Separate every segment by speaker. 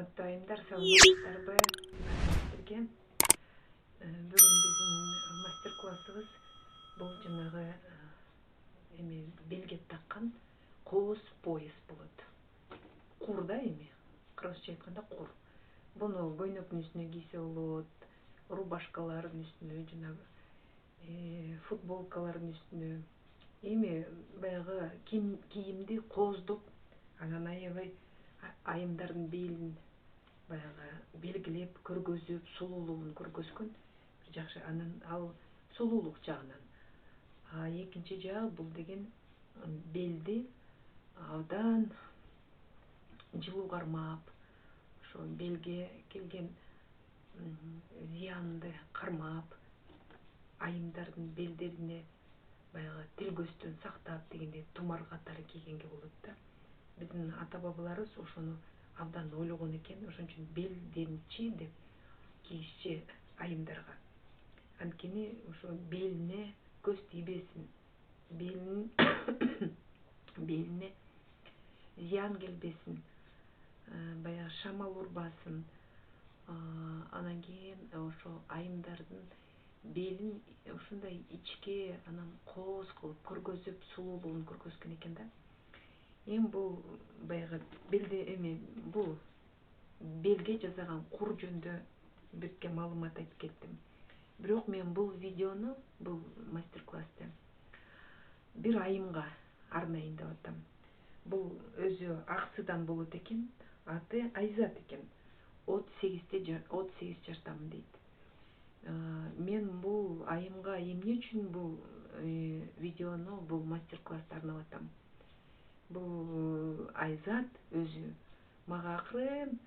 Speaker 1: Урматтуу айымдар, саламатсыздарбы? Сиздерге бүгүн биздин мастер-классыбыз бул жанагы эми белге таккан кооз пояс болот. Кур да эми, кыргызча айтканда кур. Буну көйнөктүн үстүнө кийсе болот, рубашкалардын үстүнө, жанагы футболкалардын үстүнө. Эми баягы кийимди кооздоп, анан аябай айымдардын белин баягы белгилеп, көргөзүп, сулуулугун көргөзгөн бир жакшы. Анан ал сулуулук жагынан. Экинчи жагы бул деген белди абдан жылуу кармап, ошо белге келген зыянды кармап, айымдардын белдерине баягы тил көздөн сактап дегендей тумар катары кийгенге болот да. Биздин ата-бабаларыбыз ошону абдан ойлогон экен, ошон үчүн белденчи деп кийишчи айымдарга. Анткени ошо белине көз тийбесин, белине зыян келбесин, баягы шамал урбасын. Анан кийин ошо айымдардын белин ушундай ичке анан кооз кылып көргөзүп, сулуулугун көргөзгөн экен да. Эми бул баягы белде бул белге жасаган кур жөнүндө бизге маалымат айтып кеттим. Бирок мен бул видеону, бул мастер-классты бир айымга арнайын деп атам. Бул өзү Аксыдан болот экен, аты Айзат экен. 38 жаштамын дейт. Мен бул айымга эмне үчүн бул видеону, бул мастер-классты арнап атам? Бул Айзат өзү мага акырын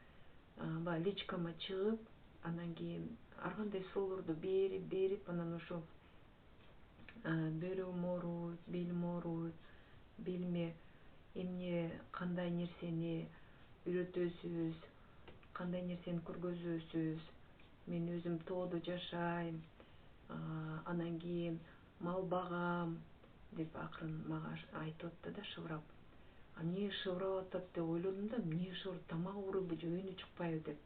Speaker 1: личкама чыгып, анан кийин ар кандай суроолорду берип, анан ошо бөөрөм ооруйт, белим ооруйт, белиме кандай нерсени үйрөтөсүз, кандай нерсени көргөзөсүз, мен өзүм тоодо жашайм, анан кийин мал багам деп акырын мага айтып атты да, шыбырап. Эмне шыбырап атат деп ойлодум да, эмне шыбыр, тамак ооруйбу же өйнү чыкпайбы деп.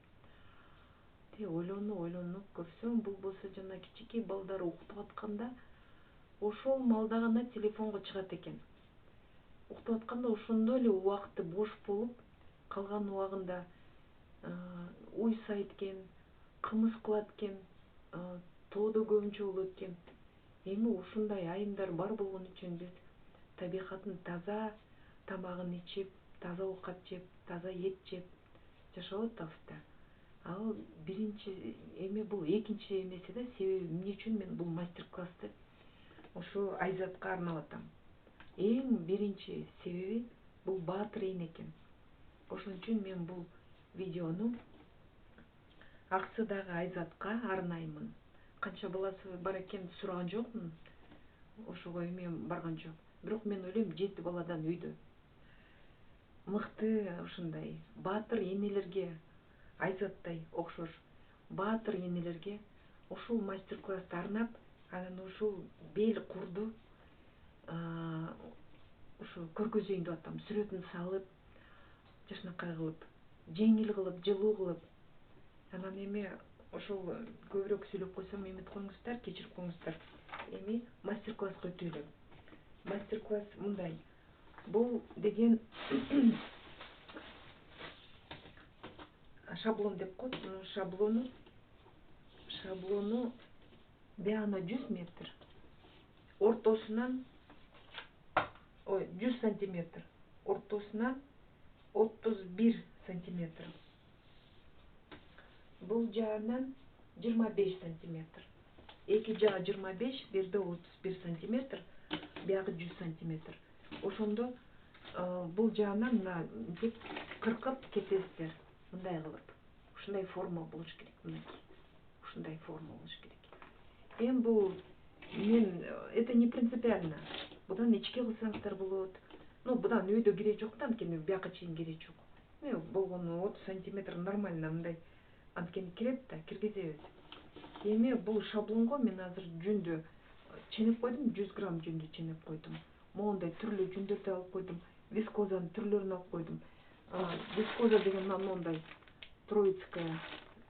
Speaker 1: Ойлонуп көрсөм, бул болсо жана кичинекей балдары уктап атканда ошол маалда гана телефонго чыгат экен. Уктап атканда ошондо эле убакыты бош болуп, калган убагында уйса экен, кымыз кылат экен, тоодо көбүнчө болот экен. Эми ушундай айымдар бар болгон үчүн биз табигаттын таза тамагын ичип, таза оокат жеп, таза эт жеп жашап атабыз да. Ал биринчи бул экинчи эмеси да, себеби эмне үчүн мен бул мастер-классты ошо Айзатка арнап атам. Эң биринчи себеби бул баатыр эне экен. Ошон үчүн мен бул видеону Аксыдагы Айзатка арнаймын. Канча баласы бар экен сураган жокмун. Ошого барган жок. Бирок мен ойлойм, 7 баладан үйдө. Мыкты ушундай баатыр энелерге, Айзаттай окшош баатыр энелерге ушул мастер-классты арнап, анан ушул бел курду ушу көргөзөйүн деп атам. Сүрөтүн салып, жакшынакай кылып, жеңил кылып, жылуу кылып. Анан ошол көбүрөөк сүйлөп койсом эметип коюңуздар, кечирип коюңуздар. Мастер-класска өтөлү. Мастер-класс мындай. Бул деген шаблон деп коет. Шаблону бягына 100 метр, ортосунан 100 сантиметр, ортосунан 31 сантиметр. Бул жагынан 25 сантиметр. Эки жагы 25, бирде 31 сантиметр, биягы 100 сантиметр. Ошондо бул жагынан мына мынтип кыркып кетесиздер. Мындай кылып. Ушундай форма болуш керек. Мынакей. Ушундай форма болуш керек. Бул это не принципиально. Будан ичке кылсаңыздар болот. Будан өйдө кереги жок да, анткени бияка чейин кереги жок. Болгону 30 сантиметр нормально, мындай анткени кирет да, киргизебиз. Бул шаблонго мен азыр жүндү ченеп койдум, 100 грамм жүндү ченеп койдум. Моундай түрлүү жүндөрдү алып койдум. Вискозанын түрлөрүн алып койдум. Вискоза деген мондай Троицкая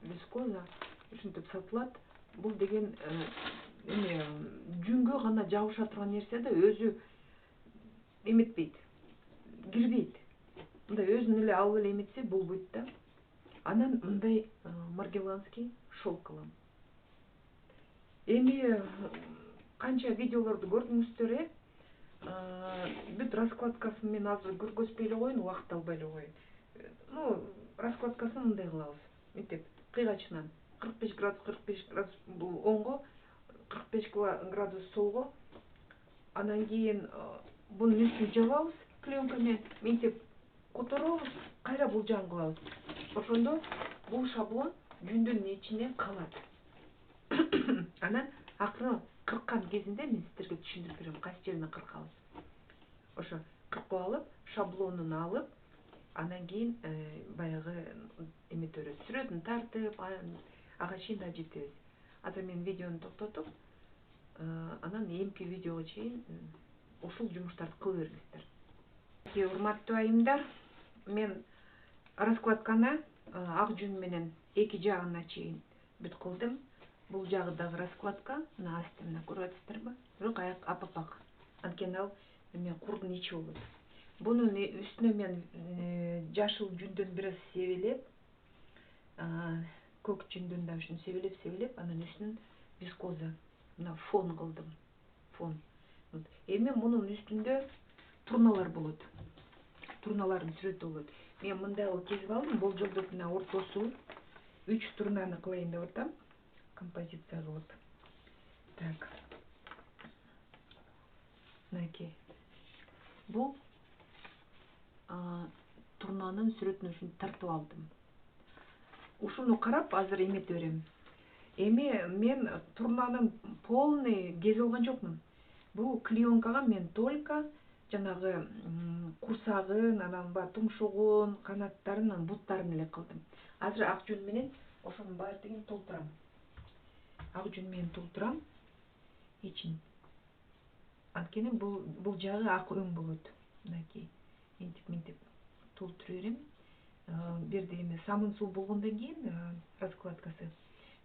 Speaker 1: вискоза ушинтип сатылат. Бул деген эме жүнгө гана жабыша турган нерсе да, өзү эметпейт, кирбейт. Мындай өзүн эле алып эле эметсе болбойт да. Анан мындай маргеланский шелк алам. Эми канча видеолорду көрдүңүздөр, бүт раскладкасын мен азыр көргөзбөй эле коеюн, убакыт албай эле коеюн. Ну, раскладкасын мындай кылабыз. Мынтип кыйгачынан 45 градус 45 градус бул оңго, 45 градус солго. Анан кийин бунун үстүн жабабыз пленка менен, мынтип которобуз, кайра бул жагын кылабыз. Ошондо бул шаблон жүндүн ичине калат. Анан акырын кырккан кезинде мен сиздерге түшүндүрүп берем, кайсы жерине кыркабыз. Ошо кыркып алып, шаблонун алып, анан кийин баягы эметип беребиз. Сүрөтүн тартып, ага чейин да жетебиз. Азыр мен видеону токтотуп, анан эмки видеого чейин ушул жумуштарды кыла бериңиздер. Урматтуу айымдар, мен раскладканы ак жүн менен эки жагына чейин бүт кылдым. Бул жагы дагы раскладка, мына асты мына көрүп атасыздарбы? Бирок апапак. Анткени ал эме курдун ичи болот. Бунун үстүнө мен жашыл жүндөн бир аз себелеп, көк жүндөн да ушуну себелеп, анан үстүн вискоза, мына фон кылдым. Фон. Эми мунун үстүндө турналар болот. Турналардын сүрөтү болот. Мен мындай кылып кезип алдым. Болжолдоп мына ортосу 3 турнаны кылайын деп атам. Композиция кылып. Так. Мынакей. Бул турнанын сүрөтүн ушинтип тартып алдым. Ушуну карап азыр эметип берем. Эми мен турнанын полный кезип алган жокмун. Бул клеенкага мен только жанагы курсагын, анан тумшугун, канаттарын, анан буттарын эле кылдым. Азыр ак жүн менен ошонун баардыгын толтурам. Ак жүн менен толтурам ичин. Анткени бул жагы ак өң болот. Мынакей. Мынтип толтура берем. Бирде эме самын суу болгондон кийин раскладкасы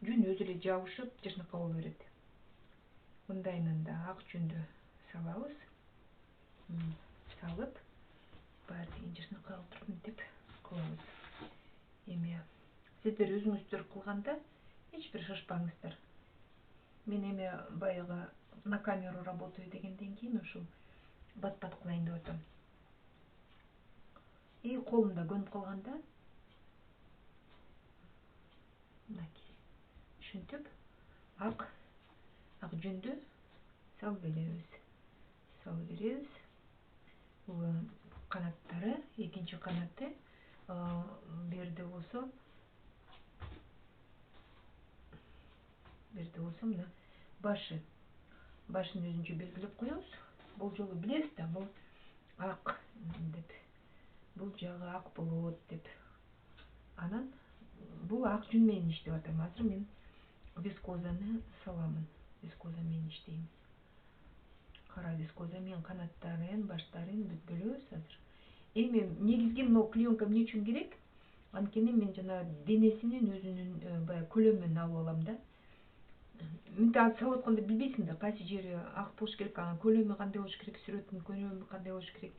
Speaker 1: жүн өзү эле жабышып, жашнакай боло берет. Мындайынан да ак жүндү салабыз. Салып, баардыгын жашнакай кылып мынтип кылабыз. Эми сиздер өзүңүздөр кылганда эч бир шашпаңыздар. Мен эми баягы на камеру работаю дегенден кийин ушул бат-бат кылайын деп атам. И колумда көнүп калганда мынакей. Ушинтип ак жүндү салып беребиз. Бул канаттары, экинчи канаты, берде болсо мына башын өзүнчө белгилеп коебуз. Бул жолу билебиз да, бул ак деп, бул жагы ак болот деп. Анан бул ак жүн менен иштеп атам. Азыр мен вискозаны саламын. Вискоза менен иштейм. Кара вискоза менен канаттарын, баштарын бүт бөлөбүз азыр. Эми негизги мына клеенка эмне үчүн керек? Анткени мен жана денесинин өзүнүн баягы көлөмүн алып алам да. Мынтип салып атканда билбейсиң да, кайсы жери ак болуш керек, анан көлөмү кандай болуш керек, сүрөтүнүн көлөмү кандай болуш керек.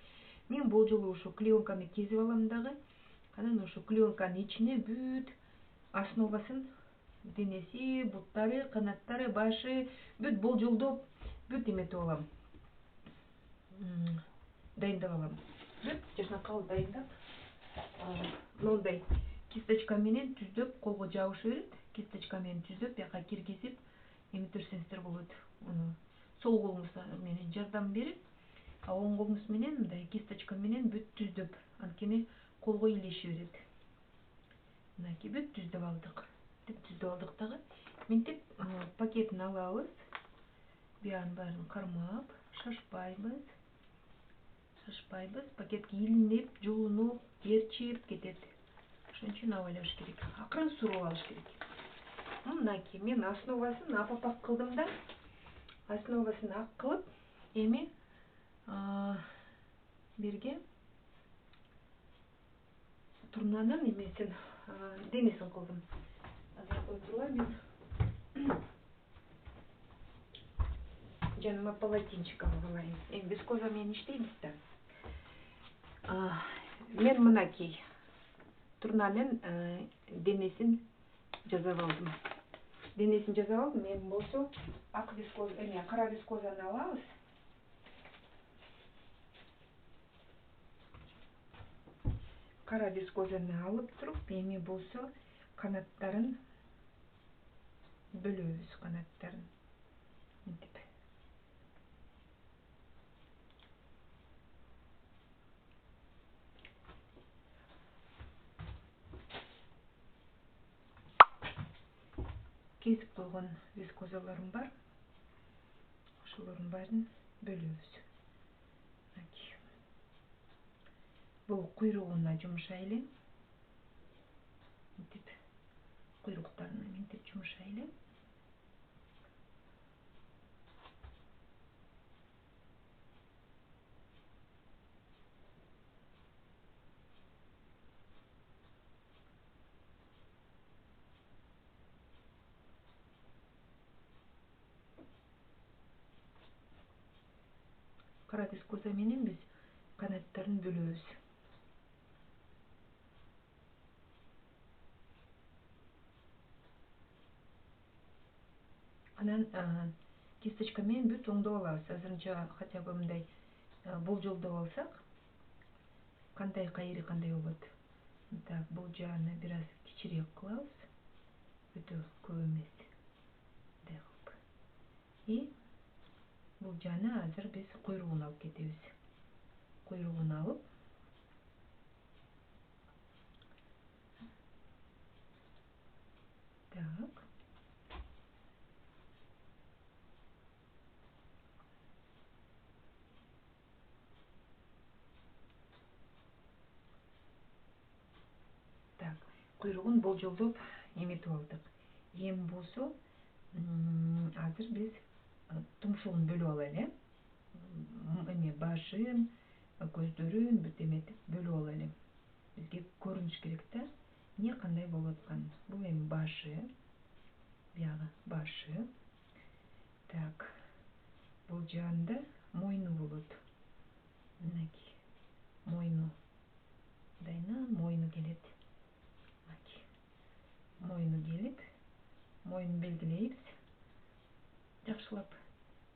Speaker 1: Мен болжолу ошо клеенканы кезип алам дагы. Анан ошо клеенканын ичине бүт основасын, денеси, буттары, канаттары, башы бүт болжолдоп, бүт эметип алам. Дайындап алам. Бүт жашнакай кылып дайындап, мындай кисточка менен түздөп колго жабыша берет. Кисточка менен түздөп, бияка киргизип, эметирсеңиздер болот. Сол колуңуз менен жардам берип, оң колуңуз менен мындай кисточка менен бүт түздөп, анткени колго илеши берет. Мынакей бүт түздөп алдык. Дагы мынтип пакетин алабыз. Буянын баарын кармап, шашпайбыз. Пакетке илинип, жуунуп, ээрчип кетет. Ошон үчүн абайлаш керек. Акырын суруп алыш керек. Мынакей мен основасын апапак кылдым да. Основасын ак кылып, эми берге турнанын эмесин денесин кылдым. Азыр кой тургай мен жаныма полотенчик алып алайын. Эми вискоза менен иштейбиз да. Мен мынакей турнанын денесин жасап алдым. Денесин жасап алдым. Эми болсо ак вискоз, кара вискозаны алабыз. Кара вискозаны алып туруп, эми болсо канаттарын бөлөбүз, канаттарын. Мынтип. Кесип койгон вискозаларым бар. Ошолордун баарын бөлөбүз. Бул куйругуна жумшайлы. Мынтип куйруктарына мынтип жумшайлы. Кара вискоза менен биз канаттарын бөлөбүз. Анан кисточка менен бүт оңдоп алабыз. Азырынча хотя бы мындай болжолдоп алсак, кандай кайры кандай болот. Так, бул жагына бир аз кичирээк кылабыз. Өтө көп эмес. Мындай кылып. И бул жагына азыр биз куйругун алып кетебиз. Куйругун алып, так. Так, куйругун болжолдоп эметип алдык. Эми болсо азыр биз тумшугун бөлүп алайлы, эме башын, көздөрүн бүт эметип бөлүп алайлы. Бизге көрүнүш керек да, эмне кандай болуп атканын. Бул эми башы, бuyагы башы. Так, бул жагында мойну болот. Мынакей, мойну. Мындайынан мойну келет. Мойну келип, мойнун белгилейбиз. Жакшылап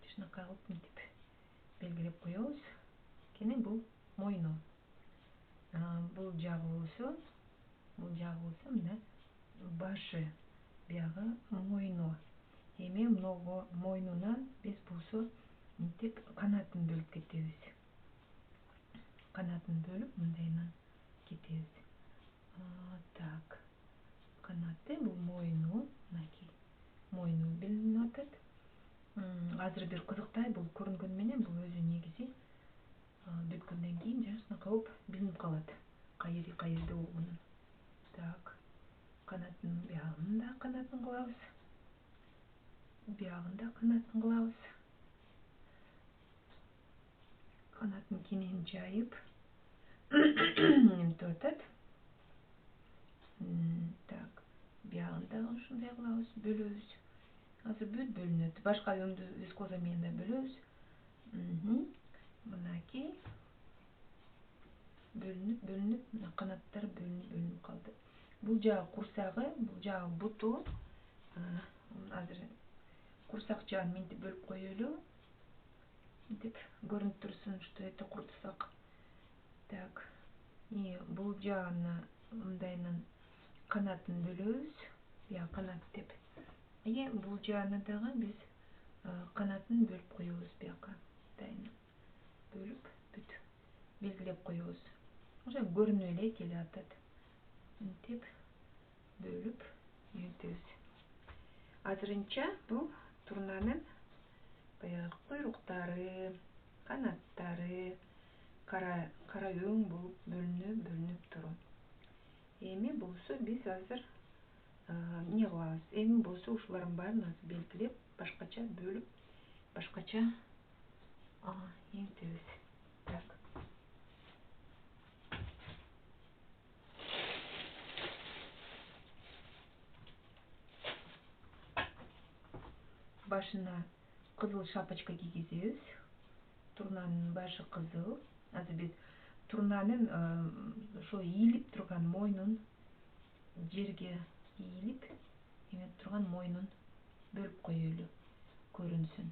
Speaker 1: тышнакка кылып мынтип белгилеп коебуз. Кene бул мойну. Бул жагы болсо мына башы, бuyагы мойну. Эми могу мойнунан биз болсо мынтип канатын бөлүп кетебиз. Канатын бөлүп мындайынан кетебиз. Так. Канаты бул мойну, мынакей. Мойну билинип атат. Азыр бир кызыктай бул көрүнгөнү менен бул өзү негизи бүткөндөн кийин жашынака болуп билинип калат. Кайерде болгонун. Так. Канатын буягын да канатын кылабыз. Буягын да канатын кылабыз. Канатын кенен жайып эмтип атат. Так. Буягын да ушундай кылабыз, бөлөбүз. Азыр бүт бөлүнөт. Башка өңдүү вискоза менен да бөлөбүз. Мынакей. Бөлүнүп, мына канаттар бөлүнүп калды. Бул жагы курсагы, бул жагы буту. Азыр курсак жагын мынтип бөлүп коелу. Мынтип көрүнүп турсун, что это курсак. Так. И бул жагына мындайынан канатын бөлөбүз. Я канат деп. И бул жагына дагы биз канатын бөлүп коебуз буяка. Мындайынан бөлүп бүт белгилеп коебуз. Ошо көрүнүп эле келе атат. Мынтип бөлүп эметебиз. Азырынча бул турнанын баягы куйруктары, канаттары кара өң болуп бөлүнүп турат. Эми болсо биз азыр эмне кылабыз? Эми болсо ушулардын баарын азыр белгилеп, башкача бөлүп, башкача эметебиз. Так. башына кызыл шапочка кийгизебиз. Турнанын башы кызыл. Азыр биз турнанын ошо ийилип турган мойнун, жерге ийилип эметип турган мойнун бөлүп коелу көрүнсүн.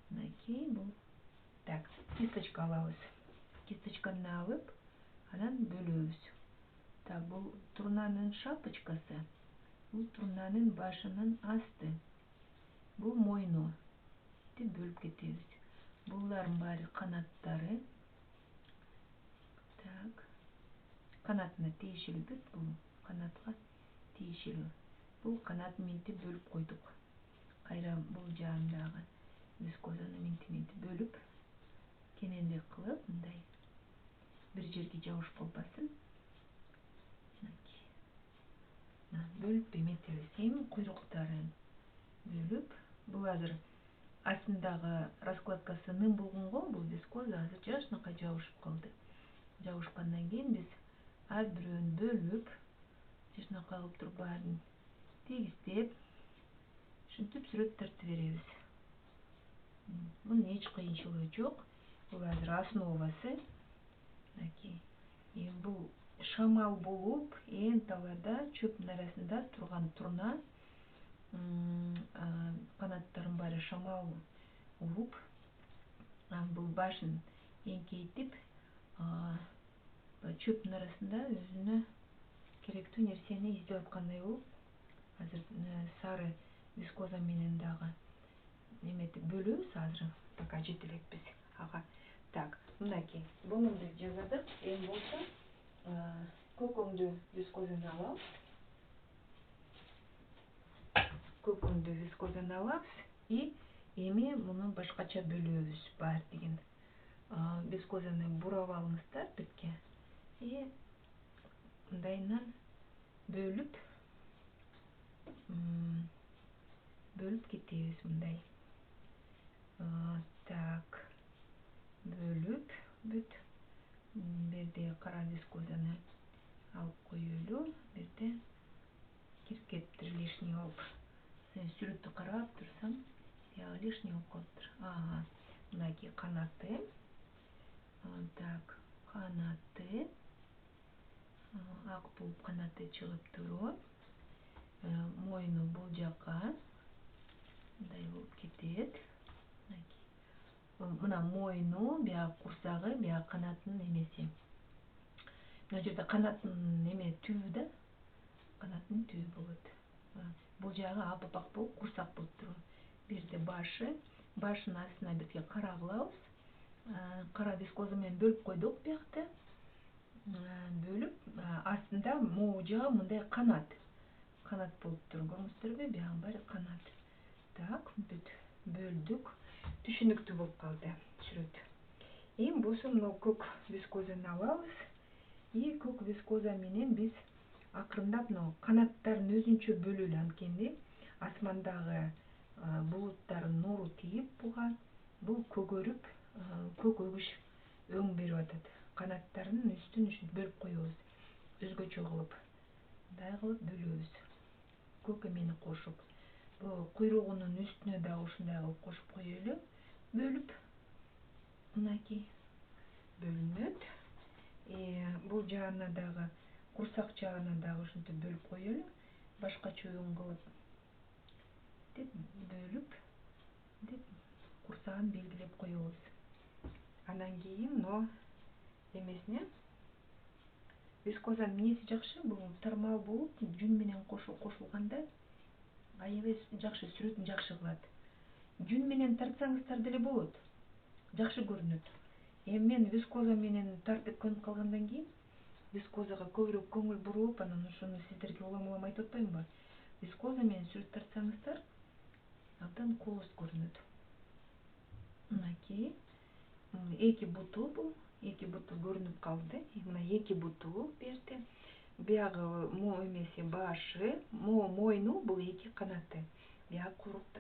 Speaker 1: Мынакей бул. Так, кисточка алабыз. Кисточканы алып, анан бөлөбүз. Так, бул турнанын шапочкасы. Бул турнанын башынын асты. Бул мойну. Деп бөлүп кетебиз. Булардын баары канаттары. Так. Канатына тиешелүү, бул канатка тиешелүү. Бул канатын минтип бөлүп койдук. Кайра бул жаан дагы вискозаны минти бөлүп, кененирээк кылып, мындай бир жерге жабыш болбасын. Бөлүп эметебиз. Эми куйруктарын бөлүп, бул азыр астындагы раскладкасы ным болгонго, бул вискоза азыр жашынакай жабышып калды. Жабышкандан кийин биз ар бирөөн бөлүп, жашынакай кылып туруп баарын тегистеп, ушинтип сүрөт тартып беребиз. Бунун эч кыйынчылыгы жок. Бул азыр основасы. Мынакей. Эми бул шамал болуп, ээн талаада чөптүн арасында турган турна, канаттарын баары шамал уруп, бул башын эңкейтип, чөптүн арасында өзүнө керектүү нерсени издеп аткандай болуп, азыр сары вискоза менен дагы эметип бөлөбүз. Азыр пока жете элекпиз ага. Так, мынакей. Буну да жасадык. Эми болсо көкөңдү вискозаны алабыз. Көкөңдү вискозаны алабыз и эми муну башкача бөлөбүз баардыгын. Вискозаны бурап алыңыздар бетке. И мындайынан бөлүп кетебиз мындай. Так, бөлүп бүт. Берде кара вискозаны алып коелу. Берде кирип кетиптир лишний болуп. Сүрөттү карап турсам, бияга лишний болуп калыптыр. Ага, мынакей канаты. Так, канаты. Ак болуп канаты чыгып туруп, мойну бул жака мындай болуп кетет. Мына мойну, бияга курсагы, бияга канатынын эмеси. Мына жерде канаттын эме түбү да, канаттын түбү болот. Бул жагы апапак болуп, курсак болуп туруп. Берде башы, башынын астына бизге кара кылабыз. Кара вискоза менен бөлүп койдук биякта. Бөлүп, астында могу жагы мындай канат болуп тур. Көрүңүздөрбү? Биягы баары канат. Так, бүт бөлдүк. Түшүнүктүү болуп калды сүрөт. Эми болсо мына көк вискозаны алабыз. И көк вискоза менен биз акырындап мына канаттарын өзүнчө бөлөлү, анткени асмандагы булуттардын нуру тийип буга, бул көгөрүп, көк өгүш өң берип атат. Канаттарынын үстүн ушинтип бөлүп коебуз. Өзгөчө кылып, мындай кылып бөлөбүз. Көк эмени кошуп, бул куйругунун үстүнө дагы ушундай кылып кошуп коелу. Бөлүп, мынакей бөлүнөт. Бул жагына дагы, курсак жагына дагы ушинтип бөлүп коелу. Башкача өң кылып, деп бөлүп, деп курсагын белгилеп коебуз. Андан кийин но эмесине вискозанын эмеси жакшы, бул тармал болуп, жүн менен кошулганда аябай жакшы, сүрөтүн жакшы кылат. Жүн менен тартсаңыздар деле болот. Жакшы көрүнөт. Эми мен вискоза менен тартып көнүп калгандан кийин, вискозага көбүрөөк көңүл буруп, анан ошону сиздерге улам айтып атпаймынбы? Вискоза менен сүрөт тартсаңыздар, абдан кооз көрүнөт. Мынакей. Эки буту бул. Эки буту көрүнүп калды. Мына эки буту берди. Биягы эмеси башы, мойну, бул эки канаты. Биягы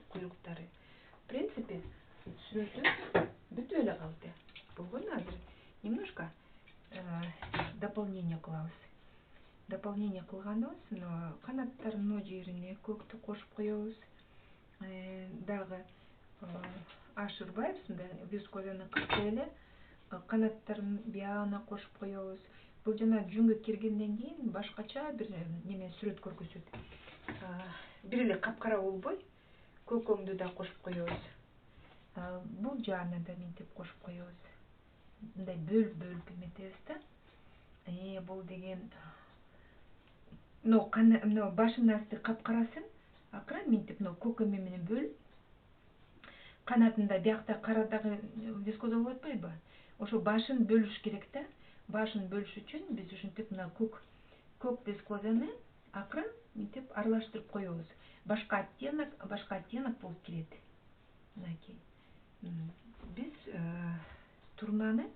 Speaker 1: куйруктары. В принципе, сүрөтү бүтүп эле калды. Болгону азыр немножко дополнение кылабыз. Дополнение кылганыбыз, канаттардын о жерине көктү кошуп коебуз. дагы ашырбайбыз, мындай вискозаны кырсып эле канаттарын биягына кошуп коебуз. Бул жана жүнгө киргенден кийин башкача бир неме сүрөт көргөзөт. Бир эле капкара болбой, көкөңдү да кошуп коебуз. Бул жаана да минтип кошуп коебуз. Мындай бөлүп эметебиз да. Бул деген мына башынын асты капкарасын акырын минтип көкөмө менен бөлүп, канатында биякта карадагы вискоза болуп атпайбы? Ошо башын бөлүш керек да. Башын бөлүш үчүн биз ушинтип мына көк вискозаны акырын минтип аралаштырып коебуз. Башка оттенок болуп кирет. Мынакей. Биз турнанын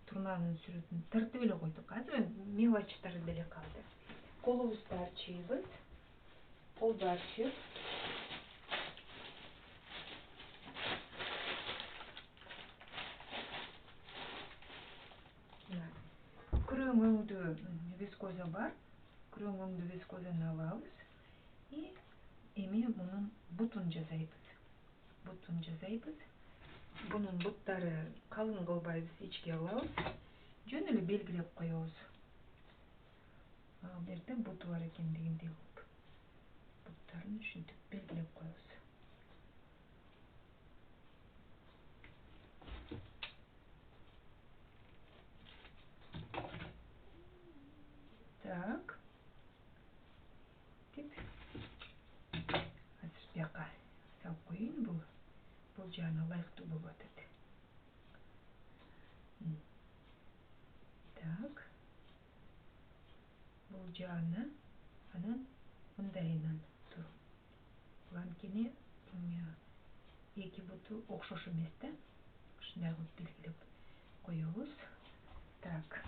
Speaker 1: сүрөтүн тартып эле койдук. Азыр мелочтары деле калды. Колубузду арчыйбыз. Колду арчып, күрөң өңдүү вискоза бар. Күрөң өңдүү вискозаны алабыз. Эми мунун бутун жасайбыз. Бунун буттары калың кылбайбыз, ичке алабыз. Жөн эле белгилеп коебуз. Бул жерде буту бар экендигиндей кылып. Буттарын ушинтип белгилеп коебуз. Так. Азыр бияка салып коеюн, бул жаана ылайыктуу болуп атат. Так. Бул жаана анан мындайынан туруп. Бул анткени эки буту окшош эмес да. Ушундай кылып белгилеп коебуз. Так.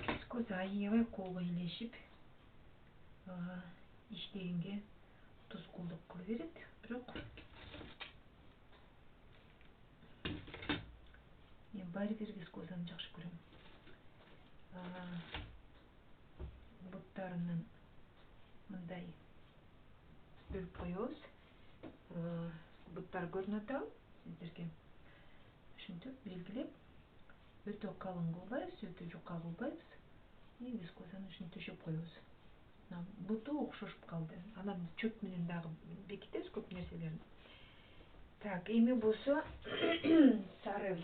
Speaker 1: Вискоза аябай колго илешип, иштегенге тускулдук кыла берет, бирок мен баары бир вискозаны жакшы көрөм. Буттарынан мындай бөлүп коебуз. Буттар көрүнүп атабы сиздерге? Ушинтип белгилеп, өтө калың кылбайбыз, өтө жука кылбайбыз. Вискозаны ушинтип төшөп коебуз. Буту окшошуп калды. Анан чөп менен дагы бекитебиз көп нерселерин. Так, эми болсо сары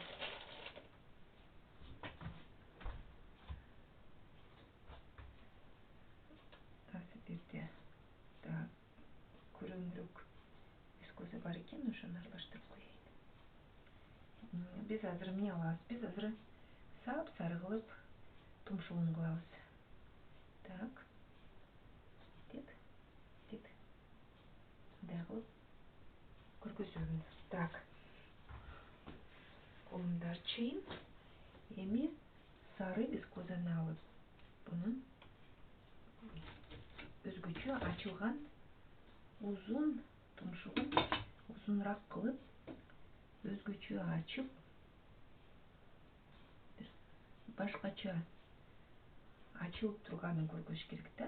Speaker 1: жерде күрөңүрөөк вискоза бар экен, ошону аралаштырып коеюн. Биз азыр эмне алабыз? Биз азыр сап-сары кылып тумшугун кылабыз. Так. Деп. Мындай кылып көргөзөбүз. Так. Колумду арчыйын. Эми сары вискозаны алып, бунун өзгөчө ачылган узун тумшугун узунураак кылып, өзгөчө ачып, башкача ачылып турганын көргөзүш керек да.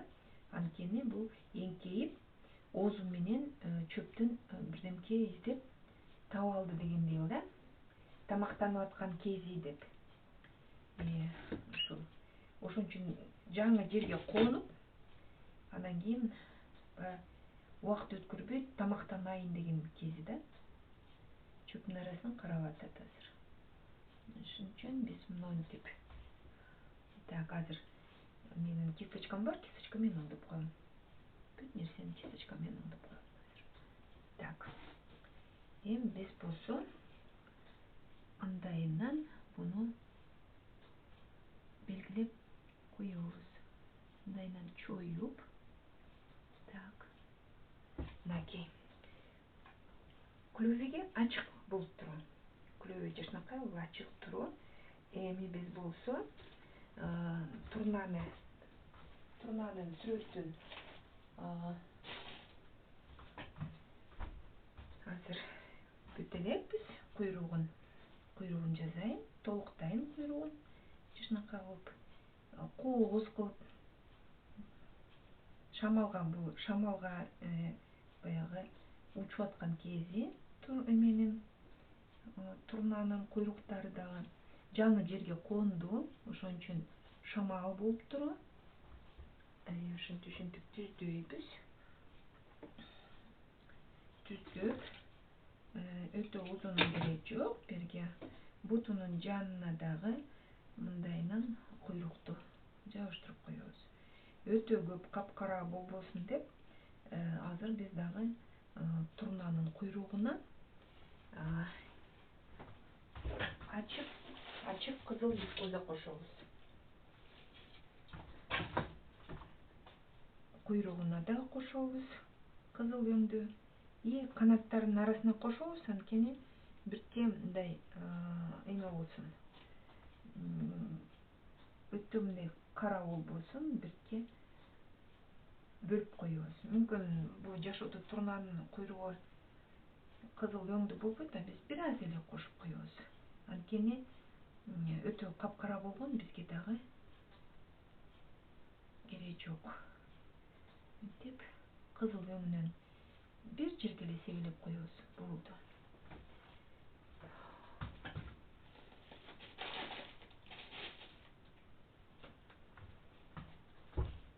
Speaker 1: Анткени бул эңкейип, оозу менен чөптөн бирдемке издеп таап алды дегендей да. Тамактанып аткан кези деп. Ошон үчүн жаңы жерге конуп, анан кийин убакыт өткөрбөй тамактанайын деген кези да. Чөптүн арасын карап атат азыр. Ошон үчүн биз монтип. Так, азыр менин кисточкам бар, кисточка менен оңдоп коем. Бүт нерсени кисточка менен оңдоп коем азыр. Так. Эми биз болсо мындайынан буну белгилеп коебуз. Мындайынан чоюп. Так. Мынакей. Клювиге ачык болуп турган. Клюви жакшынакай ачык туруу. Эми биз болсо турнанын сүрөтүн азыр бүтө элекпиз. Куйругун жасайын, толуктайын куйругун. Жакшынакай кылып, кооз кылып шамалга баягы учуп аткан кези эменин турнанын куйруктары дагы жаңы жерге конду, ошон үчүн шамал болуптуру. Ушинтип түздөйбүз. Түздүк өтө узун кереги жок. Берге бутунун жанына дагы мындайынан куйрукту жабыштырып коебуз. Өтө көп капкара болбосун деп азыр биз дагы турнанын куйругуна ачык кызыл вискоза кошобуз. Куйругуна да кошобуз кызыл өңдү. Канаттарынын арасына кошобуз, анткени бирке мындай эме болсун. Өтө мындай кара болбосун, бирке бөлүп коебуз. Мүмкүн бул жашоодо турнанын куйругу кызыл өңдү болбойт, а биз бир аз эле кошуп коебуз. Анткени өтө капкара болгон бизге дагы кереги жок. Мынтип кызыл өңүнөн бир жерге эле себелеп коебуз. Болду.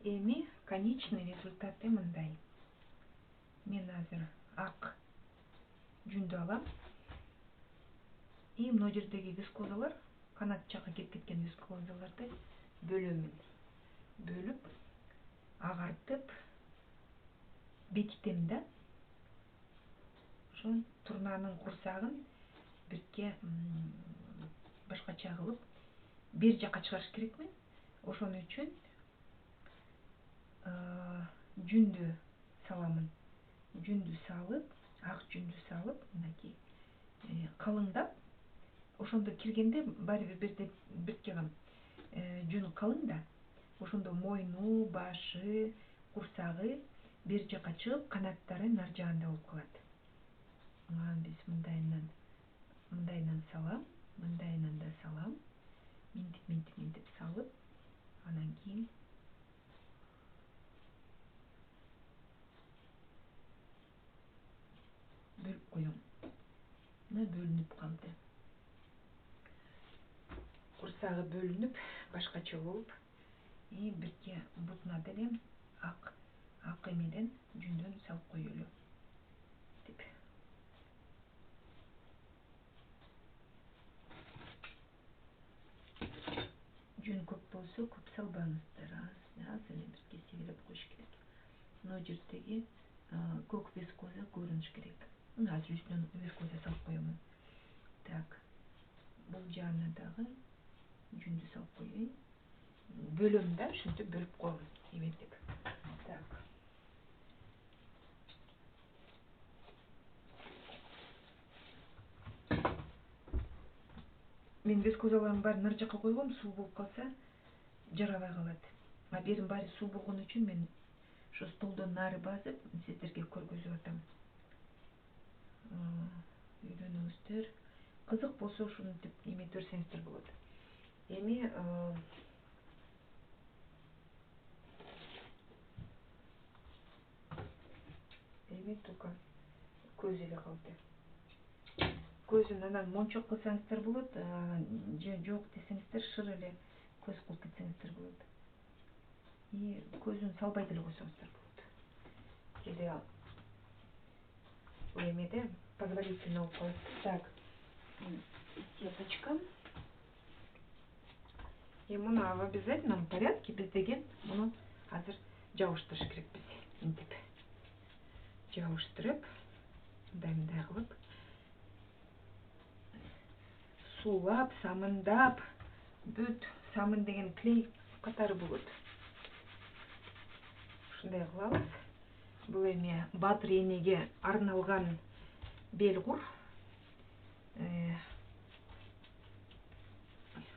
Speaker 1: Эми конечный результаты мындай. Мен азыр ак жүндү алам. И мына жердеги вискозалар, канат жакка кирип кеткен вискозаларды бөлөмүн. Бөлүп, агартып, бекитем да. Ошон турнанын курсагын бирке башкача кылып бир жакка чыгарыш керекмин. Ошон үчүн жүндү саламын. Жүндү салып, ак жүндү салып, мынакей калыңдап, ошондо киргенде баары бир бирке жүн калың да. Ошондо мойну, башы, курсагы бир жакка чыгып, канаттары нар жагында болуп калат. Биз мындайынан салам, мындайынан да салам. Минтип салып, анан кийин бөлүп коем. Мына бөлүнүп калды. Курсагы бөлүнүп, башкача болуп, бирке бутуна деле ак эмеден жүндөн салып коелу. Деп. Жүн көп болсо көп салбаңыздар. Аз эле бирке себелеп коюш керек. Мына жердеги көк вискоза көрүнүш керек. Азыр үстүнөн вискоза салып коемун. Так. Бул жагына дагы жүндү салып коеюн. Бөлөм да, ушинтип бөлүп коем. Эметип. Так. Мен вискозалардын баарын нар жакка койгом, суу болуп калса жарабай калат. А берин баары суу болгон үчүн мен ошо столдон нары басып сиздерге көргөзүп атам. Үйрөнүңүздөр. Кызык болсо ушинтип эметип берсеңиздер болот. Эми только көз эле калды. Көзүн анан мончок кылсаңыздар болот, же жок десеңиздер шыр эле көз кылып кетсеңиздер болот. И көзүн салбай деле койсоңуздар болот. Кээде эмеде позволительно болуп калат. Так. Сеточка. Муну в обязательном порядке биз деген муну азыр жабыштырыш керекпиз. Мынтип жабыштырып, мындай кылып суулап, самындап, бүт самын деген клей катары болот. Ушундай кылабыз. Бул эми батыр энеге арналган белгур.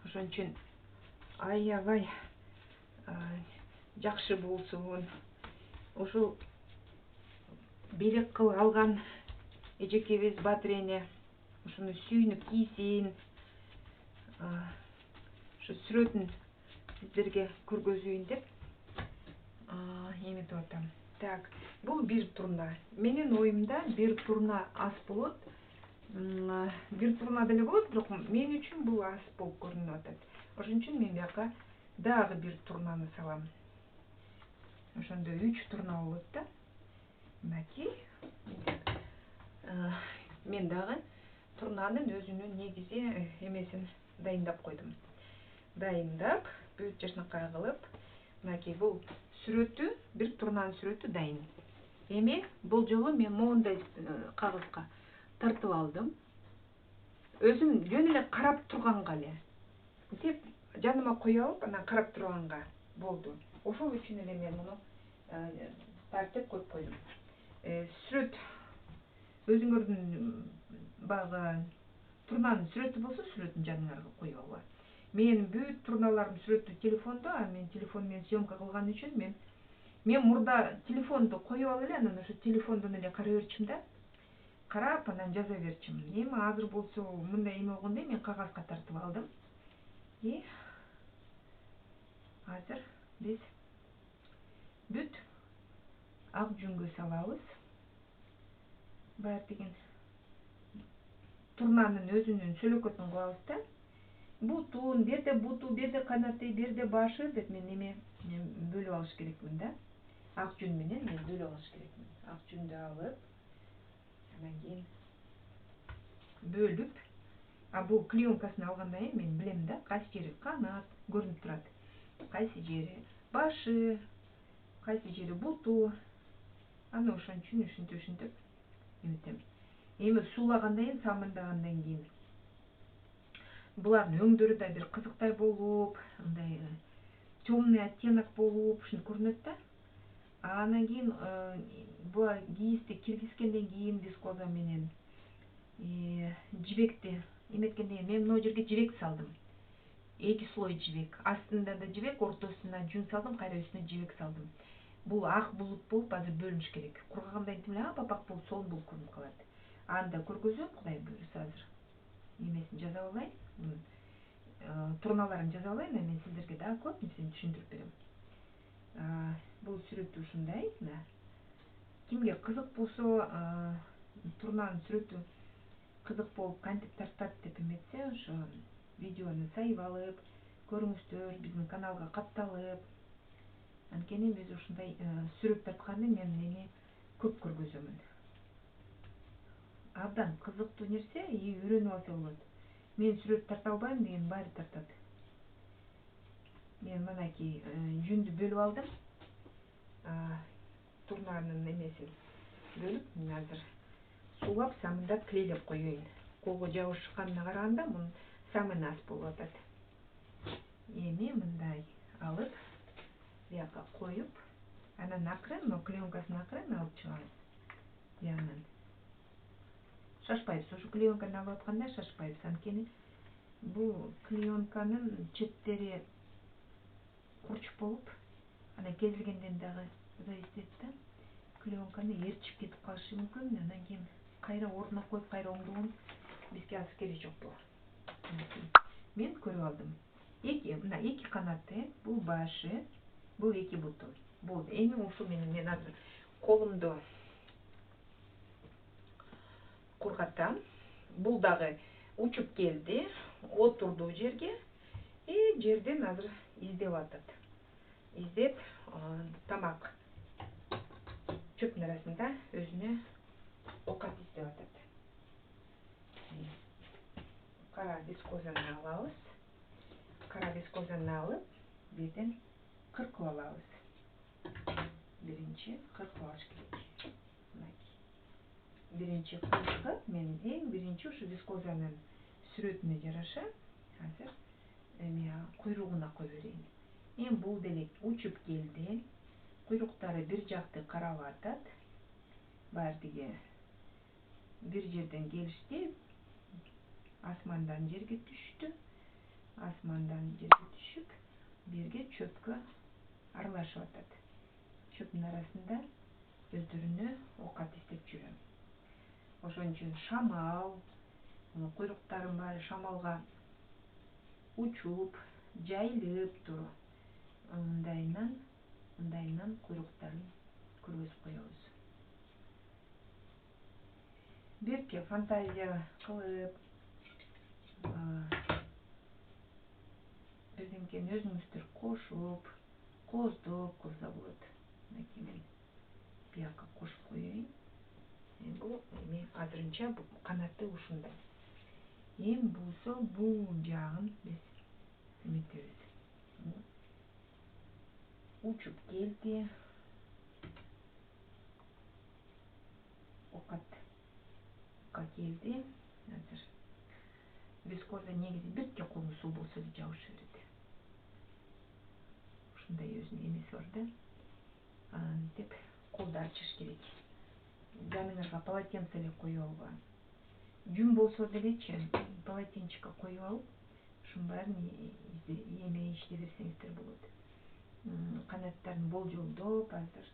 Speaker 1: Ошон үчүн аябай жакшы болсун. Ушул белек кылып алган эжекебиз батыр эне ушуну сүйүнүп кийсин. Ошо сүрөтүн сиздерге көргөзөйүн деп эметип атам. Так, бул бир турна. Менин оюмда бир турна аз болот. Бир турна деле болот, бирок мен үчүн бул аз болуп көрүнүп атат. Ошон үчүн мен бияка дагы бир турнаны салам. Ошондо 3 турна болот да. Мынакей. Мен дагы турнанын өзүнүн негизи эмесин дайындап койдум. Дайындап, бүт жашнакай кылып, мынакей бул сүрөтү, бир турнанын сүрөтү дайын. Эми бул жолу мен моундай кагызга тартып алдым. Өзүм жөн эле карап турганга эле. Деп жаныма кое алып, анан карап турганга болду. Ошол үчүн эле мен муну тартып коюп койдум. Сүрөт өзүңөрдүн баягы турнанын сүрөтү болсо, сүрөтүн жаныңарга коюп алгыла. Менин бүт турналарым сүрөтү телефондо, а мен телефон менен съемка кылган үчүн мен мурда телефонду коюп алып эле, анан ошо телефондон эле карай берчим да. Карап, анан жаза берчим. Эми азыр болсо мындай эме болгондой мен кагазга тартып алдым. Азыр биз бүт ак жүнгө салабыз. Баягы деген турнанын өзүнүн сөлөкөтүн кылабыз да. Бутун, берде буту, берде канаты, берде башы деп мен эме бөлүп алыш керекмин да. Ак жүн менен мен бөлүп алыш керекмин. Ак жүндү алып, анан кийин бөлүп, бул клеенкасын алгандан кийин мен билем да, кайсы жери канат көрүнүп турат, кайсы жери башы, кайсы жери буту. Аны ошон үчүн ушинтип эметем. Эми суулагандан кийин, самындагандан кийин булардын өңдөрү да бир кызыктай болуп, мындай темный оттенок болуп, ушинтип көрүнөт да. Анан кийин буга кийизди киргизгенден кийин вискоза менен жибекти эметкенден кийин мен могу жерге жибек салдым. 2 слой жибек. Астында да жибек, ортосуна жүн салдым, кайра үстүнө жибек салдым. Бул ак булут болуп азыр бөлүнүш керек. Кургагандан кийин апапак болуп, сонун болуп көрүнүп калат. Аны да көргөзөм, Кудай буйруса азыр. Эмесин жазып алайын. Турналарын жазып алайын, мен сиздерге дагы көп нерсени түшүндүрүп берем. Бул сүрөтү ушундай. Кимге кызык болсо, турнанын сүрөтү кызык болуп, кантип тартат деп эметсе, ошо видеону сайып алып, көрүңүздөр, биздин каналга катталып. Анткени биз ушундай сүрөт тартканды мен эми көп көргөзөмүн. Абдан кызыктуу нерсе, үйрөнүп алса болот. Мен сүрөт тарта албайм деген баары тартат. Мен мынакей жүндү бөлүп алдым. Турнанын эмесин бөлүп, мен азыр суулап, самындап, клейлеп коеюн. Колго жабышканына караганда мунун самыны аз болуп атат. Эми мындай алып, бияка коюп, анан акырын, клеенкасын акырын алып чыгабыз. Бияңан шашпайбыз, ошо клеенканы алып атканда шашпайбыз. Анткени бул клеенканын четтери курч болуп, анан кезилгенден дагы зависит этет да. Клеенканы ээрчип кетип калышы мүмкүн, анан кийин кайра ордуна коюп, кайра оңдогон бизге азыр кереги жок бул. Мен көрүп алдым. Мына 2 канаты, бул башы, бул 2 буту. Болду. Эми ушу менен мен азыр колумду кургатам. Бул дагы учуп келди, отурду жерге. Жерден азыр издеп атат. Издеп, тамак чөптүн арасында өзүнө оокат издеп атат. Кара вискозаны алабыз. Кара вискозаны алып, бирден кыркып алабыз. Биринчи кыркып алыш керек. Биринчи кыркып, мен эң биринчи ушу вискозанын сүрөтүнө жараша азыр эме куйругуна коюп берейин. Эми бул деле учуп келди. Куйруктары бир жакты карап атат. Баары тиги бир жерден келишти. Асмандан жерге түштү. Асмандан жерге түшүп, бирге чөпкө аралашып атат. Чөптүн арасында өздөрүнө оокат издеп жүрөм. Ошон үчүн шамал, куйруктарын баары шамалга учуп, жайылып туруп, мындайынан мындайынан куйруктарын көргөзүп коебуз. Бирке фантазия кылып, бирдемкени өзүңүздөр кошуп, кооздоп кылса болот. Мынакей мен бияка кошуп коеюн. Бул эми азырынча канаты ушундай. Эми болсо бул жагын биз эметебиз. Учуп келди. Окатка келди. Азыр вискоза негизи бирке колуңуз суу болсо эле жабыша берет. Ушундай өзүнүн эмеси бар да. Антип колду ачыш керек. Жаныңарга полотенце эле коюп алба. Жүн болсо делечи, полотенчикке коюп алып, ушунун баарын эме иште берсеңиздер болот. Канаттарын болжолдоп азыр